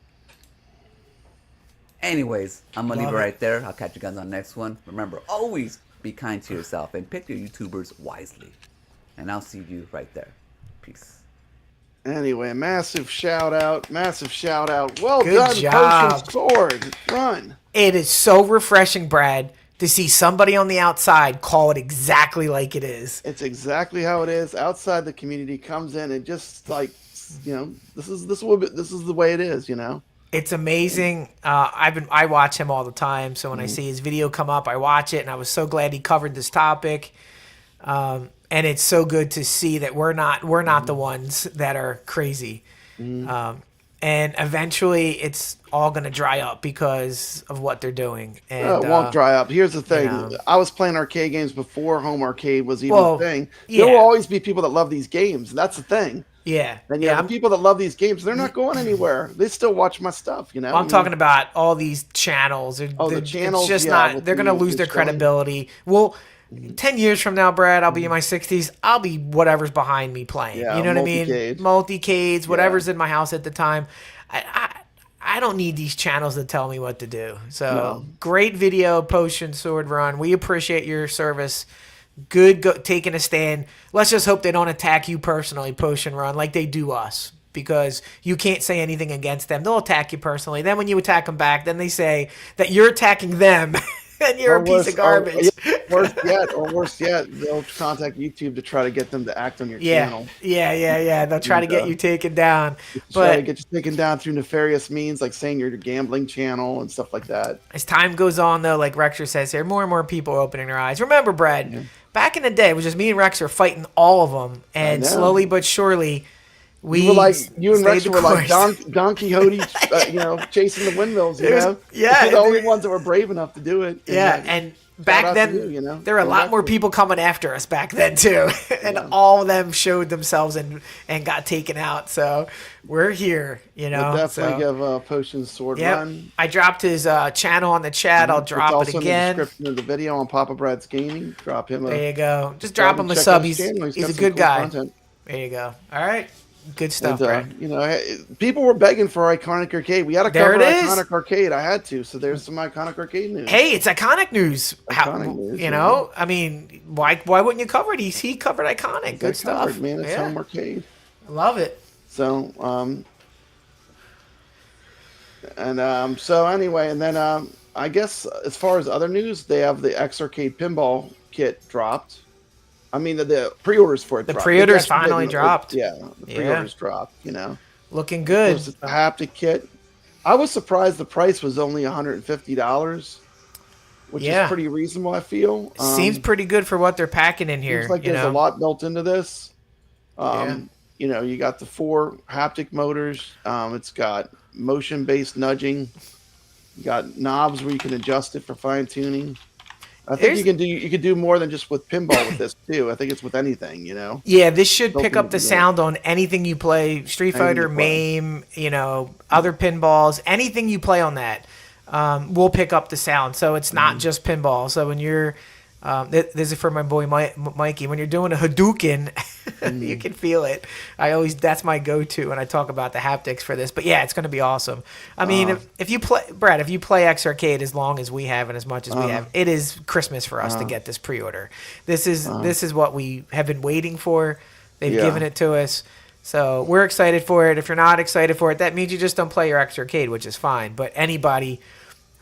Anyways, I'm gonna leave it right there. I'll catch you guys on the next one. Remember, always be kind to yourself and pick your YouTubers wisely. And I'll see you right there. Peace. Anyway, massive shout out. Well Good done, job. Potion Sword. Run. It is so refreshing, Brad, to see somebody on the outside call it exactly like it is. It's exactly how it is. Outside the community comes in and just like, you know, this is the way it is, you know. It's amazing. I watch him all the time, so when I see his video come up, I watch it, and I was so glad he covered this topic. And it's so good to see that we're not the ones that are crazy. And eventually, it's all going to dry up because of what they're doing. And No, it won't dry up. Here's the thing. know. I was playing arcade games before home arcade was even Well, a thing. yeah. There will always be people that love these games. That's the thing. Yeah. And the people that love these games, they're not going anywhere. They still watch my stuff, you know? I'm talking about all these channels. The channels, It's just yeah, not. with They're going to the- lose the their showing. credibility. Well, 10 years from now, Brad, I'll be in my 60s. I'll be whatever's behind me playing. Yeah, you know what I mean? multicade. Multicades, whatever's in my house at the time. I don't need these channels to tell me what to do. So No. great video, Potion Sword Run. We appreciate your service. Good taking a stand. Let's just hope they don't attack you personally, Potion Run, like they do us. Because you can't say anything against them. They'll attack you personally. Then when you attack them back, then they say that you're attacking them and you're a piece of garbage. Worse yet, they'll contact YouTube to try to get them to act on your Yeah. channel. Yeah. They'll try to get you taken down. Try to But get you taken down through nefarious means, like saying you're a gambling channel and stuff like that. as time goes on, though, like Rexer says here, more and more people are opening their eyes. Remember, Brad, back in the day, it was just me and Rexer fighting all of them. And know. slowly but surely, we You and stayed Rex the were like course. Don Quixote, chasing the windmills. You It was- know, yeah, We're the and only ones that were brave enough to do it. Yeah, and back out then, to you, you know? there were a lot more people coming after us back then, too. And all of them showed themselves and got taken out. So we're here, you know. We'll definitely so. give Potion Sword Yep. Run. I dropped his channel on the chat. I'll drop it's it also again. in the description of the video on Papa Brad's Gaming. Drop him a. There you go. Just Go drop and him a check sub. out his He's channel. a got some good cool guy. content. There you go. All right. Good stuff, And, right? you know, people were begging for Iconic Arcade. We had to There cover it is. Iconic Arcade. I had to. So there's some Iconic Arcade news. Hey, it's iconic news. Iconic news, you know, I mean, why wouldn't you cover it? He covered iconic. Good Good stuff, covered, man. It's Yeah. home arcade. I love it. So, so anyway, and then I guess as far as other news, they have the X Arcade Pinball kit dropped. I mean, the pre-orders for it. The dropped. pre-orders They actually finally did- dropped. Yeah, the pre-orders dropped. You know, Looking good. It's the Haptic kit. I was surprised the price was only $150, which Yeah. is pretty reasonable. I feel Seems pretty good for what they're packing in here. Seems like you there's know? a lot built into this. Yeah. You know, you got the 4 haptic motors. It's got motion-based nudging. You got knobs where you can adjust it for fine tuning. I think you can do more than just with pinball with this too. I think it's with anything, you know. Yeah, this should pick up the sound on anything you play, Street Fighter, you play. MAME, you know, other pinballs, anything you play on that will pick up the sound. So it's not just pinball. So when you're this is for my boy Mikey. When you're doing a Hadouken, you can feel it. That's my go-to when I talk about the haptics for this. But yeah, it's going to be awesome. I mean, if you play, Brad, if you play X Arcade as long as we have and as much as we have, it is Christmas for us to get this pre-order. This is what we have been waiting for. They've given it to us. So we're excited for it. If you're not excited for it, that means you just don't play your X Arcade, which is fine. But anybody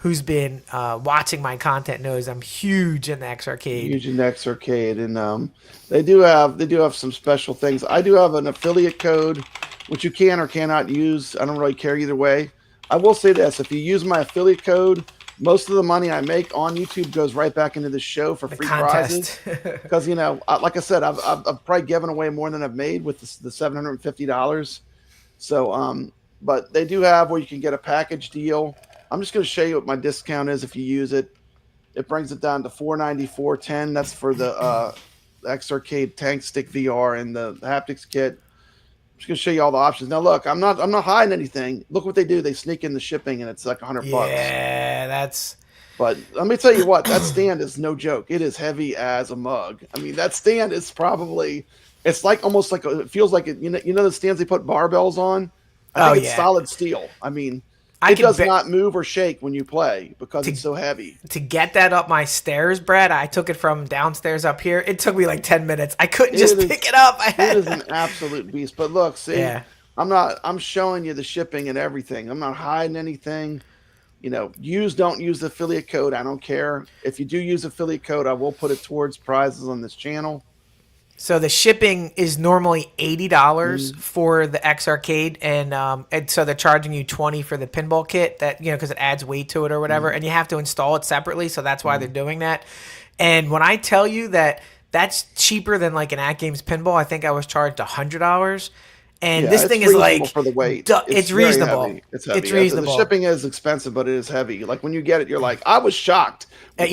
who's been watching my content knows I'm huge in the X Arcade. Huge in the X Arcade, and they do have some special things. I do have an affiliate code, which you can or cannot use. I don't really care either way. I will say this: if you use my affiliate code, most of the money I make on YouTube goes right back into the show for free prizes. Because like I said, I've probably given away more than I've made with the $750. So, but they do have where you can get a package deal. I'm just going to show you what my discount is if you use it. It brings it down to $494.10. That's for the X Arcade Tank Stick VR and the haptics kit. I'm just going to show you all the options. Now, look, I'm not hiding anything. Look what they do. They sneak in the shipping, and it's like $100. Yeah, that's. But let me tell you what, that stand is no joke. It is heavy as a mug. I mean, that stand is probably. It's like almost like it feels like it. You know the stands they put barbells on. I think it's solid steel. I mean. It does not move or shake when you play because it's so heavy. To get that up my stairs, Brad, I took it from downstairs up here. It took me like 10 minutes. I couldn't just pick it up. It is an absolute beast. But look, see, I'm showing you the shipping and everything. I'm not hiding anything. You know, don't use the affiliate code. I don't care. If you do use affiliate code, I will put it towards prizes on this channel. So the shipping is normally $80 for the X Arcade, and so they're charging you $20 for the pinball kit. That because it adds weight to it or whatever, and you have to install it separately. So that's why they're doing that. And when I tell you that that's cheaper than like an AtGames pinball, I think I was charged $100. And this thing is like for the weight. It's reasonable. Heavy. It's heavy. It's reasonable. The shipping is expensive, but it is heavy. Like when you get it, you're like, I was shocked. I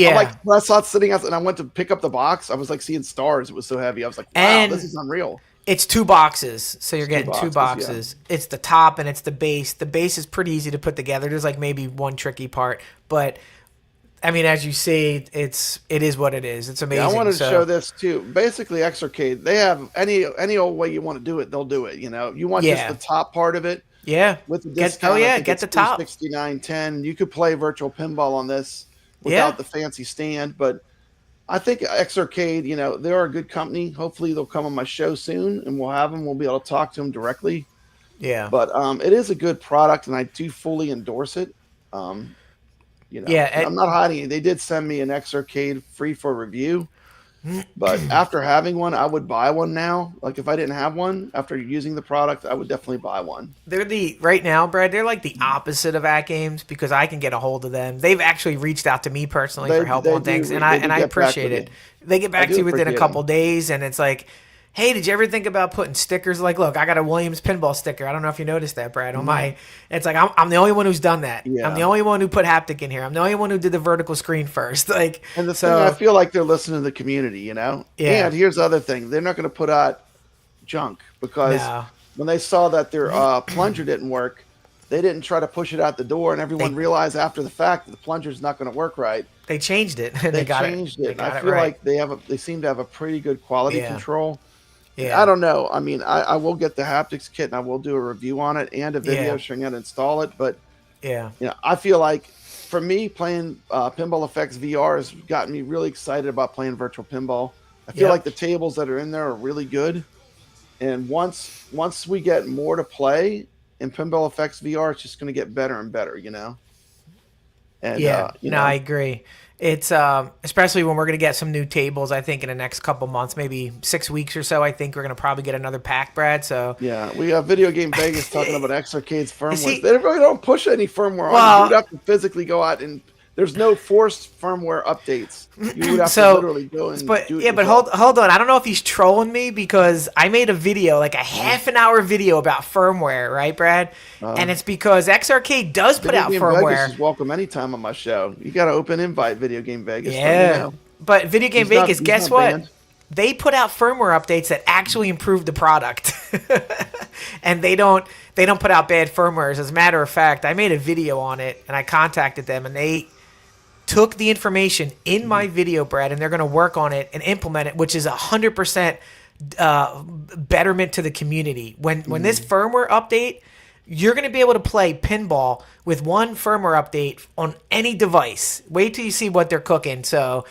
saw it sitting out, and I went to pick up the box. I was like seeing stars. It was so heavy. I was like, wow, this is unreal. It's 2 boxes, so you're getting 2 boxes. Yeah. It's the top and it's the base. The base is pretty easy to put together. There's like maybe one tricky part, but I mean, as you see, it is what it is. It's amazing. Yeah, I wanted to show this too. Basically, X Arcade, they have any old way you want to do it, they'll do it. You want just the top part of it. Yeah. With the discount, get the top. $69.10. You could play virtual pinball on this without the fancy stand, but I think X Arcade, they're a good company. Hopefully, they'll come on my show soon, and we'll have them. We'll be able to talk to them directly. Yeah. But it is a good product, and I do fully endorse it. I'm not hiding it. They did send me an X Arcade free for review, but after having one, I would buy one now. Like if I didn't have one after using the product, I would definitely buy one. They're right now, Brad. They're like the opposite of AtGames because I can get a hold of them. They've actually reached out to me personally for help on things, and I appreciate it. They get back to you within a couple days, and it's like, hey, did you ever think about putting stickers? Like, look, I got a Williams Pinball sticker. I don't know if you noticed that, Brad. On my, it's like I'm the only one who's done that. Yeah. I'm the only one who put haptic in here. I'm the only one who did the vertical screen first. Like, and the thing, I feel like they're listening to the community, Yeah. And here's the other thing: they're not going to put out junk because when they saw that their plunger didn't work, they didn't try to push it out the door, and everyone realized after the fact that the plunger's not going to work right. They changed it. They changed it. I feel like they seem to have a pretty good quality control. Yeah, I don't know. I mean, I will get the haptics kit and I will do a review on it and a video showing how to install it. But I feel like for me, playing Pinball Effects VR has gotten me really excited about playing virtual pinball. I feel like the tables that are in there are really good. And once we get more to play in Pinball Effects VR, it's just going to get better and better, And, I agree. It's especially when we're going to get some new tables, I think in the next couple months, maybe 6 weeks or so, I think we're going to probably get another pack, Brad. So yeah, we have Video Game Vegas talking about X Arcade's firmware. They really don't push any firmware on. You would have to physically go out and there's no forced firmware updates. You would have to literally go and do it. But hold on. I don't know if he's trolling me because I made a video, like a half an hour video about firmware, right, Brad? And it's because X Arcade does put out firmware. Vegas is welcome anytime on my show. You got to open invite Video Game Vegas. Yeah. But Video Game He's not- Vegas, he's guess not what? banned. They put out firmware updates that actually improve the product, and they don't put out bad firmwares. As a matter of fact, I made a video on it, and I contacted them, and they took the information in my video, Brad, and they're going to work on it and implement it, which is 100% betterment to the community. When this firmware update, you're going to be able to play pinball with one firmware update on any device. Wait till you see what they're cooking. So,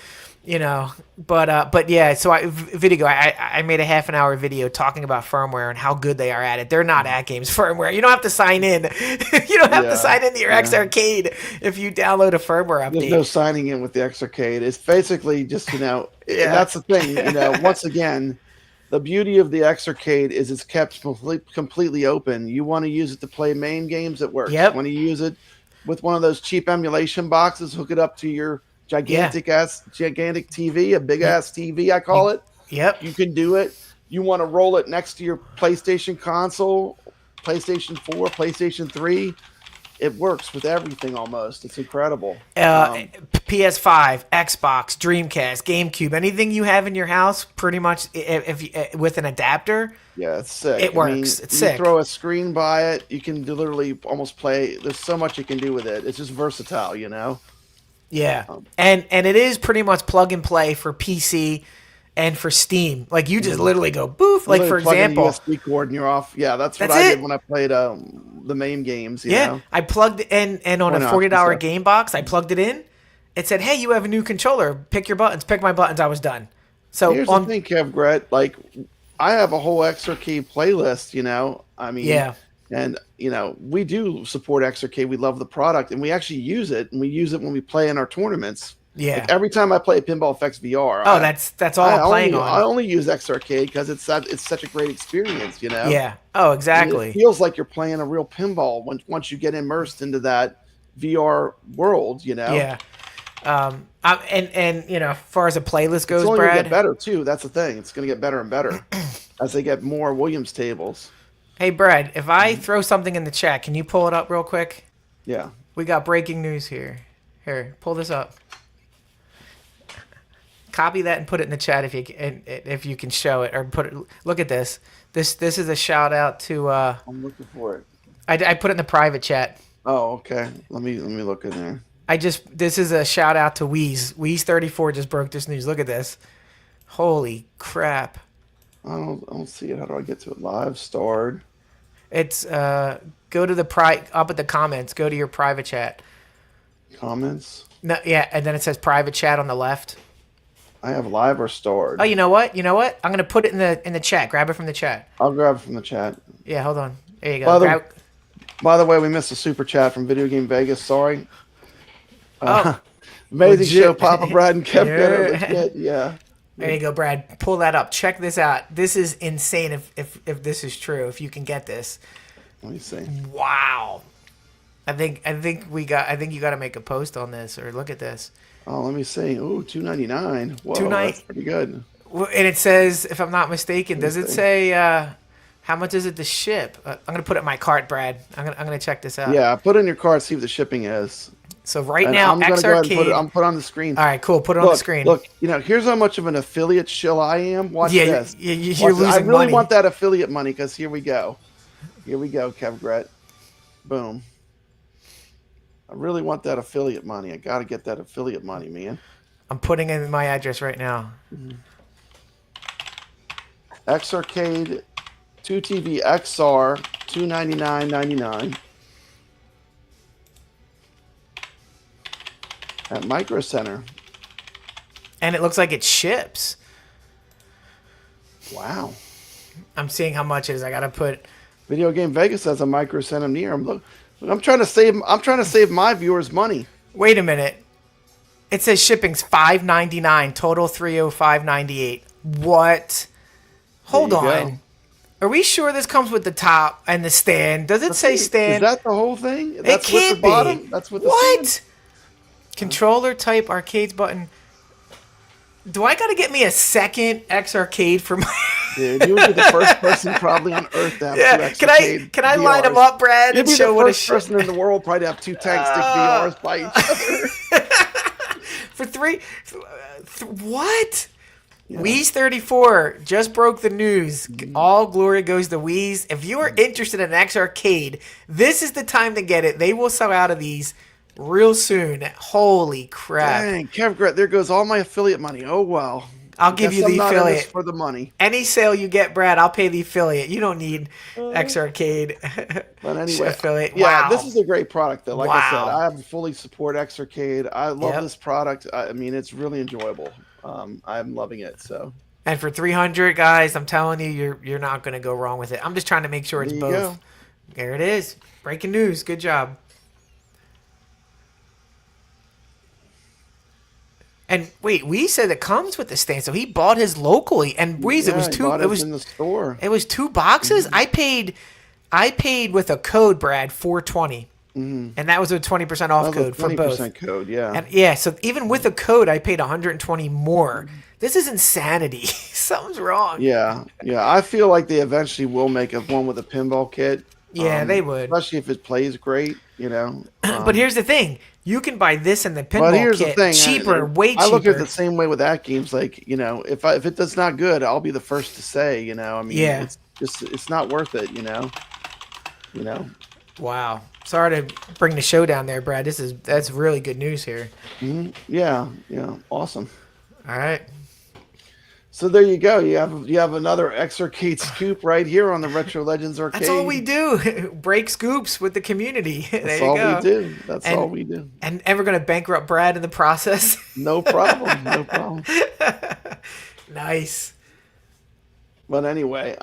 but yeah. So I made a half an hour video talking about firmware and how good they are at it. They're not AtGames firmware. You don't have to sign in. You don't have to sign into your X Arcade if you download a firmware update. There's no signing in with the X Arcade. It's basically just and that's the thing. Once again, the beauty of the X Arcade is it's kept completely open. You want to use it to play main games, it works. Yep. When you use it with one of those cheap emulation boxes, hook it up to your gigantic TV, a big ass TV, I call it. Yep. You can do it. You want to roll it next to your PlayStation console, PlayStation 4, PlayStation 3. It works with everything almost. It's incredible. PS5, Xbox, Dreamcast, GameCube, anything you have in your house, pretty much if with an adapter. Yeah, it's sick. It works. It's sick. You throw a screen by it, you can literally almost play. There's so much you can do with it. It's just versatile, Yeah, and it is pretty much plug and play for PC and for Steam. Like you just literally go boof. Like for example, USB cord and you're off. Yeah, that's what That's I it. did when I played the main games. You know? I plugged in and on Why a not? $40 game box, I plugged it in. It said, "Hey, you have a new controller. Pick your buttons." Pick my buttons. I was done. So Here's the thing, Kev Gret. Like, I have a whole X Arcade playlist. I mean, Yeah. And we do support X Arcade. We love the product, and we actually use it. And we use it when we play in our tournaments. Yeah. Like every time I play Pinball Effects VR. Oh, that's all I'm playing on. I only use X Arcade because it's such a great experience. Yeah. Oh, exactly. And it feels like you're playing a real pinball once you get immersed into that VR world. Yeah. And as far as a playlist goes, It's only gonna Brad. get better too. That's the thing. It's going to get better and better as they get more Williams tables. Hey, Brad, if I throw something in the chat, can you pull it up real quick? Yeah. We got breaking news here. Here, pull this up. Copy that and put it in the chat if you can show it or put it. Look at this. This is a shout out to. I'm looking for it. I put it in the private chat. Oh, okay. Let me look in there. This is a shout out to Wheeze. Wheeze34 just broke this news. Look at this. Holy crap. I don't see it. How do I get to it? Live starred. It's go to the up at the comments. Go to your private chat. Comments. No, yeah, and then it says private chat on the left. I have live or starred. Oh, you know what? I'm gonna put it in the chat. Grab it from the chat. I'll grab it from the chat. Yeah, hold on. There you go. By the way, we missed a super chat from Video Game Vegas. Sorry. Oh, amazing legit. show, Papa Brad and Kev. Yeah. Legit. Yeah. There you go, Brad. Pull that up. Check this out. This is insane. If this is true, if you can get this. Let me see. Wow. I think you got to make a post on this or look at this. Oh, let me see. Ooh, $2.99. Whoa, that's pretty good. And it says, if I'm not mistaken, does it say how much is it to ship? I'm gonna put it in my cart, Brad. I'm gonna check this out. Yeah, put it in your cart. See what the shipping is. So now, I'm gonna X go ahead and Arcade. I'm put on the screen. All right, cool. Put it on the screen. Look, here's how much of an affiliate shill I am. Watch this. You're losing I really money. want that affiliate money because here we go. Here we go, Kev Gret. Boom. I really want that affiliate money. I got to get that affiliate money, man. I'm putting in my address right now. X Arcade, 2TV XR, $299.99 at Micro Center. And it looks like it ships. Wow. I'm seeing how much it is. I gotta put. Video Game Vegas has a Micro Center near him. Look, I'm trying to save my viewers money. Wait a minute. It says shipping's $5.99, total $305.98. What? Hold on. Are we sure this comes with the top and the stand? Does it say stand? Is that the whole thing? It can't with the bottom? be. That's with the what? stand? Controller type arcades button. Do I gotta get me a second X Arcade for my? Dude, you would be the first person probably on Earth to have two X Can Arcade I line them VRs. up, Brad, You'd and be show the what a first person in the world probably to have two tag stick VRs by each other. For $305, What? Yeah. Wheeze 34 just broke the news. All glory goes to Wheeze. If you are interested in X Arcade, this is the time to get it. They will sell out of these real soon. Holy crap. Dang, Kev, there goes all my affiliate money. Oh, wow. I'll give you the affiliate. For the money. Any sale you get, Brad, I'll pay the affiliate. You don't need X Arcade. But anyway, affiliate. Yeah, wow. This is a great product, though. Like I said, I fully support X Arcade. I love this product. I mean, it's really enjoyable. I'm loving it. So. And for 300, guys, I'm telling you, you're not going to go wrong with it. I'm just trying to make sure it's both. Go. There it is. Breaking news. Good job. And wait, we said it comes with the stand, so he bought his locally. And Weeze, it was two. It was in the store. It was 2 boxes. Mm-hmm. I paid with a code, Brad, $4.20, and that was a 20% off code for both. 20% code, yeah. And yeah, so even with a code, I paid $120 more. This is insanity. Something's wrong. Yeah. I feel like they eventually will make one with a pinball kit. Yeah, they would, especially if it plays great. But here's the thing. You can buy this in the pinball kit cheaper, way cheaper. I look at it the same way with AtGames. Like, if it does not good, I'll be the first to say, I mean, it's not worth it, Wow. Sorry to bring the show down there, Brad. That's really good news here. Mm-hmm. Yeah. Awesome. All right. So there you go. You have another X Arcade scoop right here on the Retro Legends Arcade. That's all we do. Break scoops with the community. That's all we do. That's all we do. And we're going to bankrupt Brad in the process. No problem. No problem. Nice. But anyway,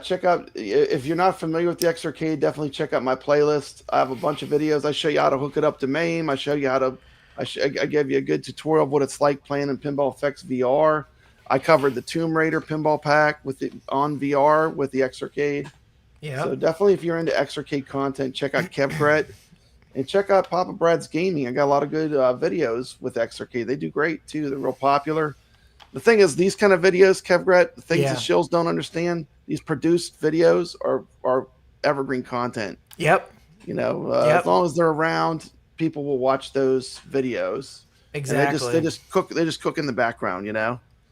check out, if you're not familiar with the X Arcade, definitely check out my playlist. I have a bunch of videos. I show you how to hook it up to MAME. I show you how to, I give you a good tutorial of what it's like playing in Pinball Effects VR. I covered the Tomb Raider pinball pack on VR with the X Arcade. Yeah. So definitely, if you're into X Arcade content, check out KevGret and check out Papa Brad's Gaming. I got a lot of good videos with X Arcade. They do great too. They're real popular. The thing is, these kind of videos, KevGret, the things that shills don't understand, these produced videos are evergreen content. Yep. As long as they're around, people will watch those videos. Exactly. And they just cook in the background,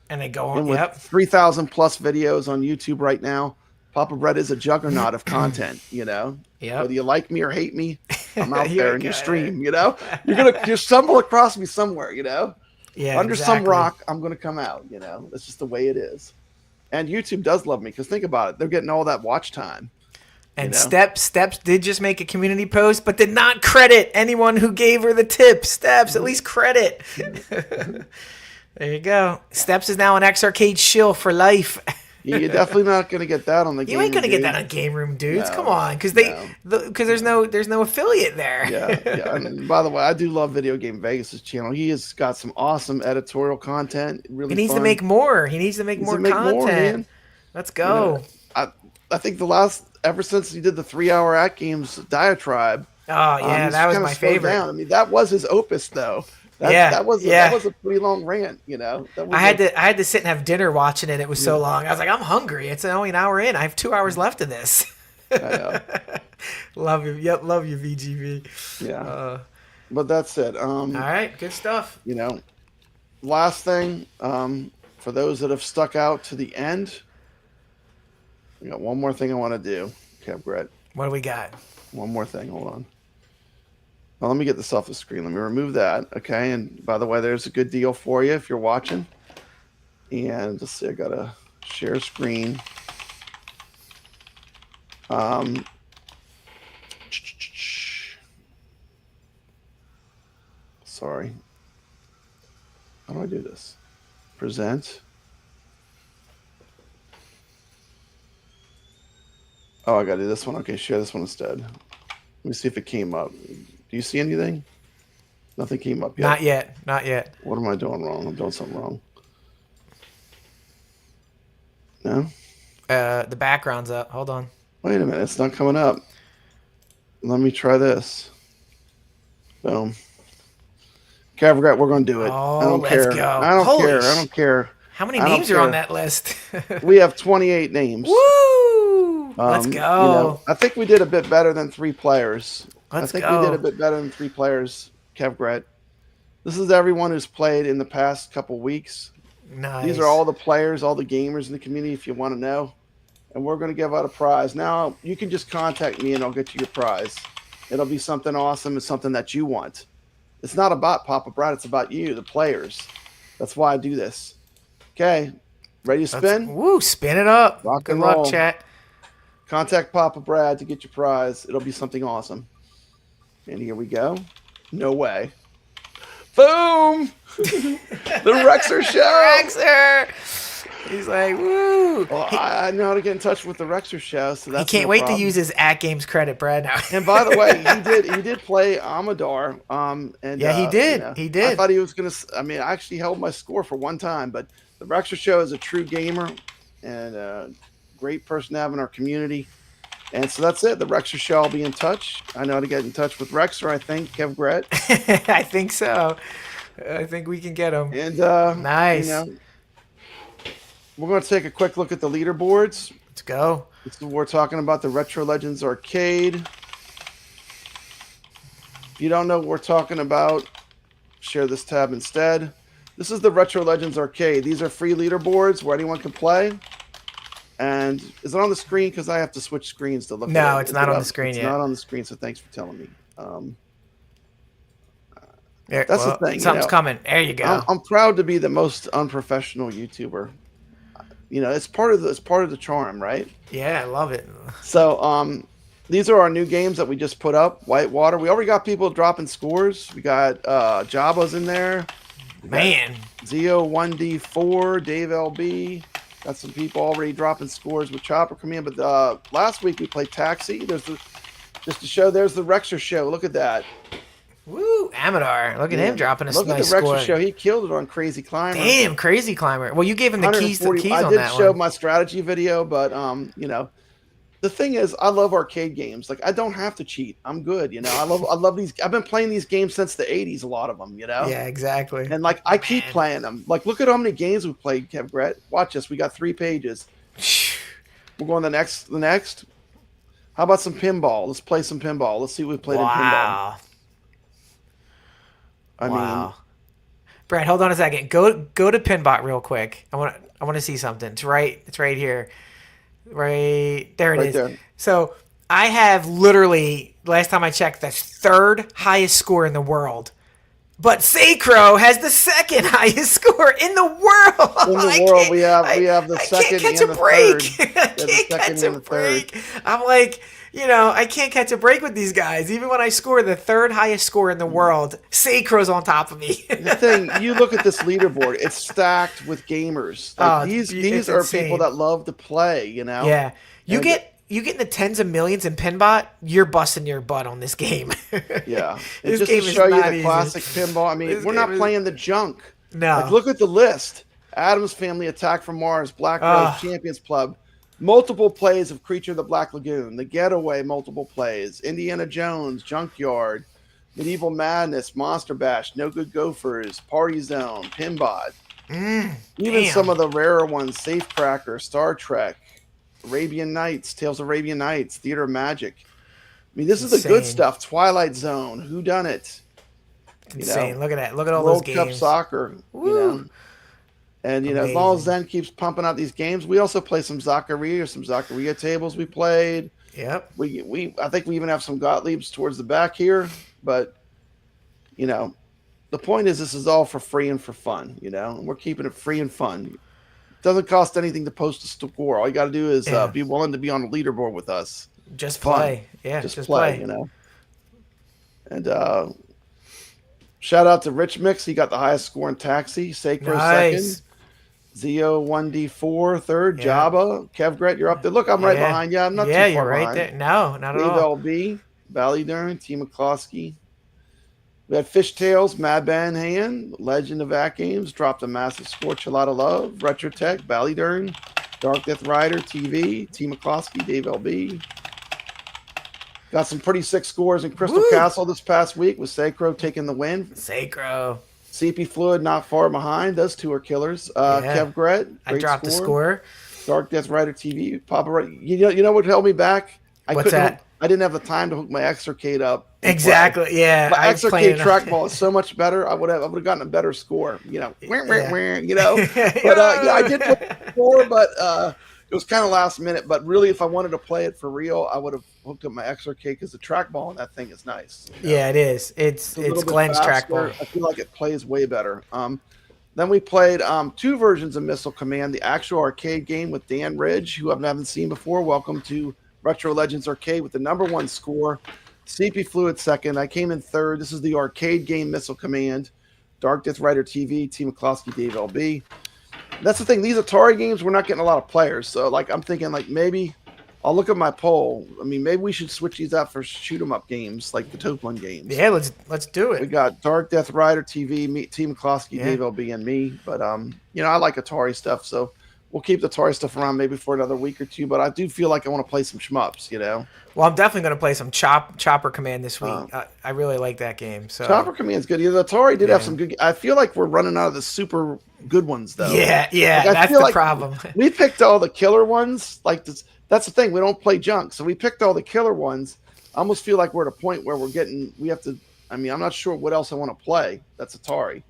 And they go on. And with 3,000 plus videos on YouTube right now, Papa Brett is a juggernaut of content. Whether you like me or hate me, I'm out there in your stream. You'll stumble across me somewhere. Yeah, under some rock, I'm gonna come out. That's just the way it is. And YouTube does love me because think about it, they're getting all that watch time. And Steps did just make a community post, but did not credit anyone who gave her the tip. Steps, at least credit. There you go. Steps is now an X Arcade shill for life. You're definitely not going to get that on the game. You ain't going to get that on Game Room Dudes. Come on, because there's no affiliate there. Yeah. And by the way, I do love Video Game Vegas' channel. He has got some awesome editorial content. Really, he needs to make more. He needs to make more content. Let's go. I think ever since he did the 3-hour AtGames diatribe. Oh yeah, that was my favorite. Down. I mean, that was his opus, though. That was a pretty long rant, I had to sit and have dinner watching it. It was so long. I was like, I'm hungry. It's only an hour in. I have 2 hours left of this. I know. Love you. Yep, love you, VGV. Yeah. But that's it. All right, good stuff. Last thing, for those that have stuck out to the end, I got one more thing I want to do. Okay, Brett. What do we got? One more thing. Hold on. Well, let me get this off the screen. Let me remove that. Okay. And by the way, there's a good deal for you if you're watching. And let's see, I got to share screen. Sorry. How do I do this? Present. Oh, I got to do this one. Okay, share this one instead. Let me see if it came up. Do you see anything? Nothing came up yet. Not yet. What am I doing wrong? I'm doing something wrong. No? The background's up. Hold on. Wait a minute. It's not coming up. Let me try this. Boom. Okay, I forgot we're going to do it. Oh, I don't care. Go. I don't care. How many names are on that list? We have 28 names. Woo! Let's go. I think we did a bit better than 3 players. Let's go. We did a bit better than 3 players, KevGret. This is everyone who's played in the past couple weeks. Nice. These are all the players, all the gamers in the community, if you want to know. And we're going to give out a prize. Now, you can just contact me and I'll get you your prize. It'll be something awesome. It's something that you want. It's not about Papa Brad. It's about you, the players. That's why I do this. Okay. Ready to spin? Woo, spin it up. Rock Good and luck, roll. chat. Contact Papa Brad to get your prize. It'll be something awesome. And here we go. No way. Boom! The Rexer show! Rexer! He's like, woo! Well, I know how to get in touch with the Rexer show, so that's he can't no wait problem. to use his @games credit, Brad. Now. And by the way, he did play Amador. And yeah, he did. You know, He did. I thought he was gonna. I mean, I actually held my score for one time, but the Rexer show is a true gamer and a great person to have in our community. And so that's it. The Rexer show. I'll be in touch. I know how to get in touch with Rexer. I think Kev Gret. I think so. I think we can get him. And nice. You know, we're going to take a quick look at the leaderboards. Let's go. We're talking about the Retro Legends Arcade. If you don't know what we're talking about, share this tab instead. This is the Retro Legends Arcade. These are free leaderboards where anyone can play. And is it on the screen? Because I have to switch screens to look at it. No, it's not on the screen yet. It's not on the screen, so thanks for telling me. That's the thing. Something's coming. There you go. I'm proud to be the most unprofessional YouTuber. You know, it's part of the charm, right? Yeah, I love it. So, these are our new games that we just put up. Whitewater. We already got people dropping scores. We got Jabba's in there. Man. Zio 1D4, Dave LB. Got some people already dropping scores with Chopper coming in. But last week we played Taxi. Just to show, there's the Rexer show. Look at that. Woo, Amador. Look at him dropping a nice score. Look at the Rexer show. He killed it on Crazy Climber. Damn, Crazy Climber. Well, you gave him the keys on that one. I did show my strategy video, but you know, the thing is, I love arcade games. Like, I don't have to cheat. I'm good. You know, I love these. I've been playing these games since the '80s. A lot of them. You know. Yeah, exactly. And like, I keep playing them. Like, look at how many games we played, Kev Gret. Watch this. We got 3 pages. We're going the next. How about some pinball? Let's play some pinball. Let's see what we played in pinball. I mean, Brad, hold on a second. Go to Pinbot real quick. I want to see something. It's right here. Right there it is. There. So I have literally, last time I checked, the 3rd highest score in the world. But Sacro has the 2nd highest score in the world. In the world, we have the second and the third. I can't catch a break. I'm like, you know, I can't catch a break with these guys. Even when I score the 3rd highest score in the world, Sacro's on top of me. The thing, you look at this leaderboard, it's stacked with gamers. Like, these are insane. People that love to play, you know? Yeah. You get in the tens of millions in Pinbot, you're busting your butt on this game. Yeah. And just to show you the classic pinball, I mean, we're not playing the junk. No. Like, look at the list. Addams Family, Attack from Mars, Black Rose, Champions Club. Multiple plays of Creature of the Black Lagoon, The Getaway, multiple plays, Indiana Jones, Junkyard, Medieval Madness, Monster Bash, No Good Gophers, Party Zone, Pinbot. Even some of the rarer ones, Safecracker, Star Trek, Arabian Nights, Tales of Arabian Nights, Theater of Magic. I mean, this is the good stuff. Twilight Zone, Whodunit. Insane. Look at that. Look at all World those games. Cup Soccer. Woo. You know. And, you know, as long as Zen keeps pumping out these games, we also play some Zaccaria tables we played. Yep. I think we even have some Gottliebs towards the back here. But, you know, the point is this is all for free and for fun, you know. And we're keeping it free and fun. It doesn't cost anything to post a score. All you got to do is be willing to be on the leaderboard with us. Just play. Yeah, just play, you know. And shout out to Rich Mix. He got the highest score in Taxi. Sacro second. Zio 1D4 third. Jabba. Kev Gret, you're up there. Look, I'm right behind you. I'm not too far you're right behind. there. No, not at Dave all. LB. Ballydurn. T. McCloskey. We had Fishtails, Mad Band Hand, Legend of AtGames, dropped a massive score, Chilada Love, Retrotech, Ballydurn, Dark Death Rider, TV, T. McCloskey, Dave LB. Got some pretty sick scores in Crystal Castle this past week with Sacro taking the win. Sacro. CP Fluid not far behind. Those two are killers. Kev Gret, I dropped the score. Dark Death Rider TV. Papa, you know what held me back? What's that? I didn't have the time to hook my X-Arcade up. Exactly. Yeah. My I was X-Arcade playing trackball is so much better. I would have gotten a better score. You know, Yeah. But yeah, I did play it before, but it was kind of last minute. But really, if I wanted to play it for real, I would have hooked up my X-Arcade because the trackball on that thing is nice. You know? Yeah, it is. It's a little bit Glenn's faster. trackball. I feel like it plays way better. Then we played 2 versions of Missile Command, the actual arcade game with Dan Ridge, who I haven't seen before. Welcome to Retro Legends Arcade with the #1 score. CP flew at second. I came in third. This is the arcade game Missile Command. Dark Death Rider TV, T. McCloskey, Dave LB. That's the thing. These Atari games, we're not getting a lot of players. So, like, I'm thinking, like, maybe I'll look at my poll. I mean, maybe we should switch these out for shoot-'em-up games, like the Toaplan games. Yeah, let's do it. We got Dark Death Rider TV, me, T. McCloskey, Dave LB, and me. But, you know, I like Atari stuff, so we'll keep the Atari stuff around maybe for another week or two. But I do feel like I want to play some shmups, you know? Well, I'm definitely going to play some Chopper Command this week. I really like that game. So Chopper Command's good. Yeah, the Atari did have some good. I feel like we're running out of the super good ones, though. Yeah, Like, that's the problem. We picked all the killer ones. Like this, that's the thing. We don't play junk, so we picked all the killer ones. I almost feel like we're at a point where we have to. I mean, I'm not sure what else I want to play. That's Atari.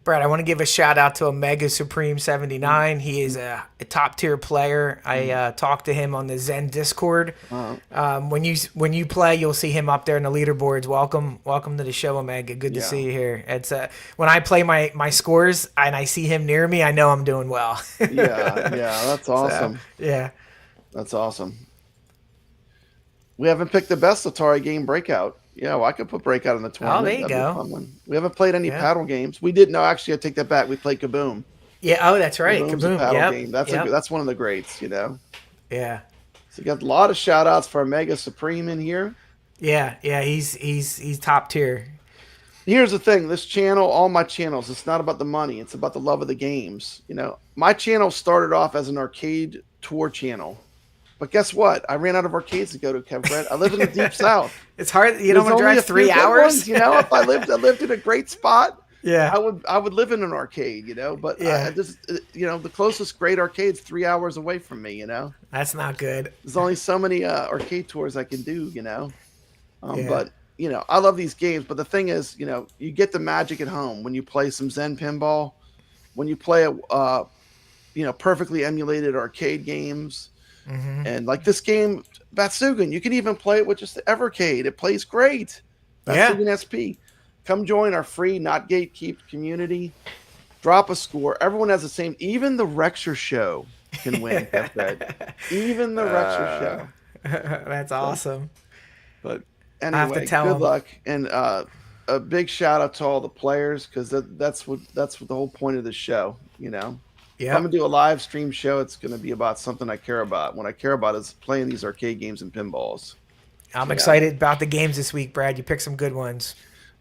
Brad, I want to give a shout out to Omega Supreme 79. He is a top tier player. I talked to him on the Zen Discord. When you play, you'll see him up there in the leaderboards. Welcome to the show, Omega. Good to see you here. It's when I play my scores and I see him near me, I know I'm doing well. yeah, that's awesome. Yeah, that's awesome. We haven't picked the best Atari game, Breakout. Yeah, well, I could put Breakout in the tournament. Oh, there you That'd be a go. fun one. We haven't played any paddle games. We did. No, actually, I take that back. We played Kaboom. Yeah. Oh, that's right. Kaboom's Kaboom. a paddle Yep. game. That's one of the greats. You know. Yeah. So we got a lot of shout outs for Omega Supreme in here. Yeah. He's top tier. Here's the thing. This channel, all my channels, it's not about the money. It's about the love of the games. You know, my channel started off as an arcade tour channel. But guess what? I ran out of arcades to go to, Kev. I live in the deep south. It's hard. You don't want to drive 3 hours. Ones, you know, if I lived in a great spot, yeah, I would live in an arcade. You know, but you know, the closest great arcade's 3 hours away from me. You know, that's not good. There's only so many arcade tours I can do. You know, but you know, I love these games. But the thing is, you know, you get the magic at home when you play some Zen Pinball, when you play you know, perfectly emulated arcade games. Mm-hmm. And like this game, Batsugun, you can even play it with just the Evercade. It plays great. Batsugun SP. Come join our free, not gatekeep community. Drop a score. Everyone has the same. Even the Rexer Show can win. Even the Rexer Show. That's awesome. But I have to anyway, tell good him. luck, and a big shout out to all the players because that's what the whole point of the show. You know. Yeah, I'm gonna do a live stream show. It's gonna be about something I care about. What I care about is playing these arcade games and pinballs. I'm excited about the games this week, Brad. You picked some good ones.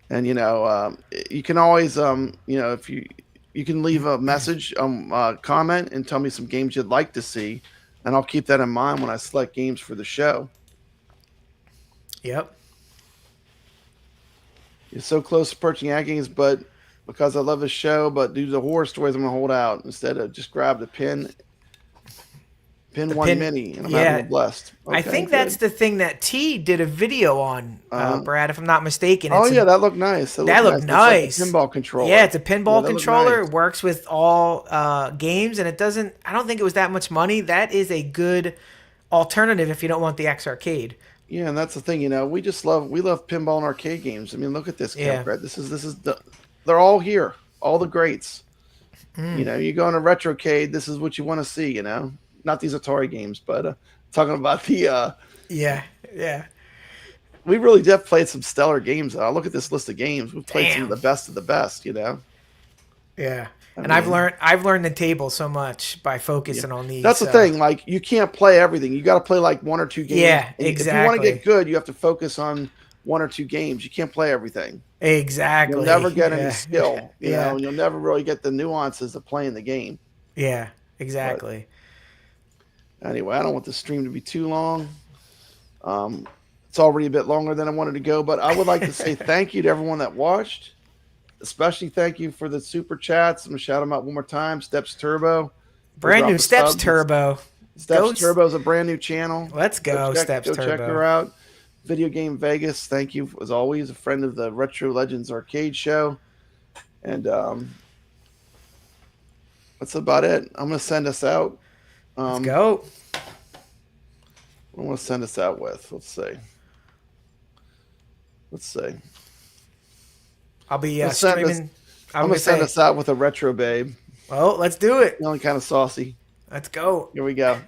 And you know, you can always, you know, if you can leave a message, comment, and tell me some games you'd like to see, and I'll keep that in mind when I select games for the show. Yep. You're so close to purchasing AtGames, but because I love the show, but due to the horror stories, I'm gonna hold out instead of just grab the pin one mini, and I'm having blessed. Okay, I think that's the thing that T did a video on, Brad, if I'm not mistaken. Oh yeah, that looked nice. That looked nice. It's like a pinball controller. Yeah, it's a pinball controller. Nice. It works with all games, and it doesn't. I don't think it was that much money. That is a good alternative if you don't want the X Arcade. Yeah, and that's the thing. You know, we love pinball and arcade games. I mean, look at this, Brad. This is they're all here, all the greats. You know, you go in a retrocade, this is what you want to see. You know, not these Atari games, but talking about the yeah. We really did played some stellar games. Look at this list of games. We've played some of the best. You know. Yeah, I've learned the table so much by focusing on these. That's the thing. Like, you can't play everything. You got to play like one or two games. Yeah, and exactly. If you want to get good, you have to focus on one or two games. You can't play everything. Exactly. You'll never get any skill. You know, and you'll never really get the nuances of playing the game. Yeah, exactly. But anyway, I don't want the stream to be too long. It's already a bit longer than I wanted to go, but I would like to say thank you to everyone that watched. Especially thank you for the super chats. I'm going to shout them out one more time. Steps Turbo. Brand new Steps Turbo. Steps Turbo is a brand new channel. Let's go, Steps Turbo. Go check her out. Video Game Vegas, thank you as always, a friend of the Retro Legends Arcade Show. And that's about it. I'm going to send us out. Let's go. What do I want to send us out with? Let's see. I'll be I'm streaming. I'm going to send us out with a Retro Babe. Well, let's do it. Feeling kind of saucy. Let's go. Here we go.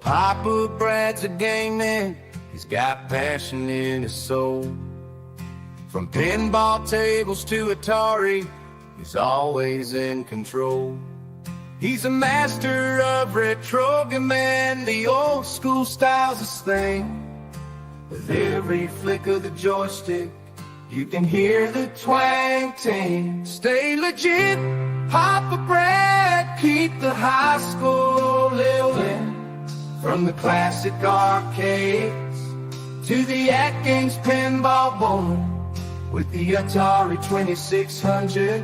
Papa Brad's a game man, he's got passion in his soul. From pinball tables to Atari, he's always in control. He's a master of retro command, the old school style's his thing. With every flick of the joystick, you can hear the twang ting. Stay legit, Papa Brad, keep the high school living. From the classic arcades to the AtGames pinball born, with the Atari 2600,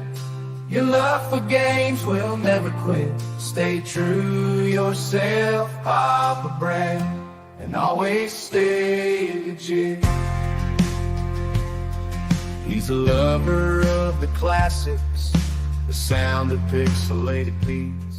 your love for games will never quit. Stay true yourself, Papa Brad, and always stay legit. He's a lover of the classics, the sound of pixelated beats.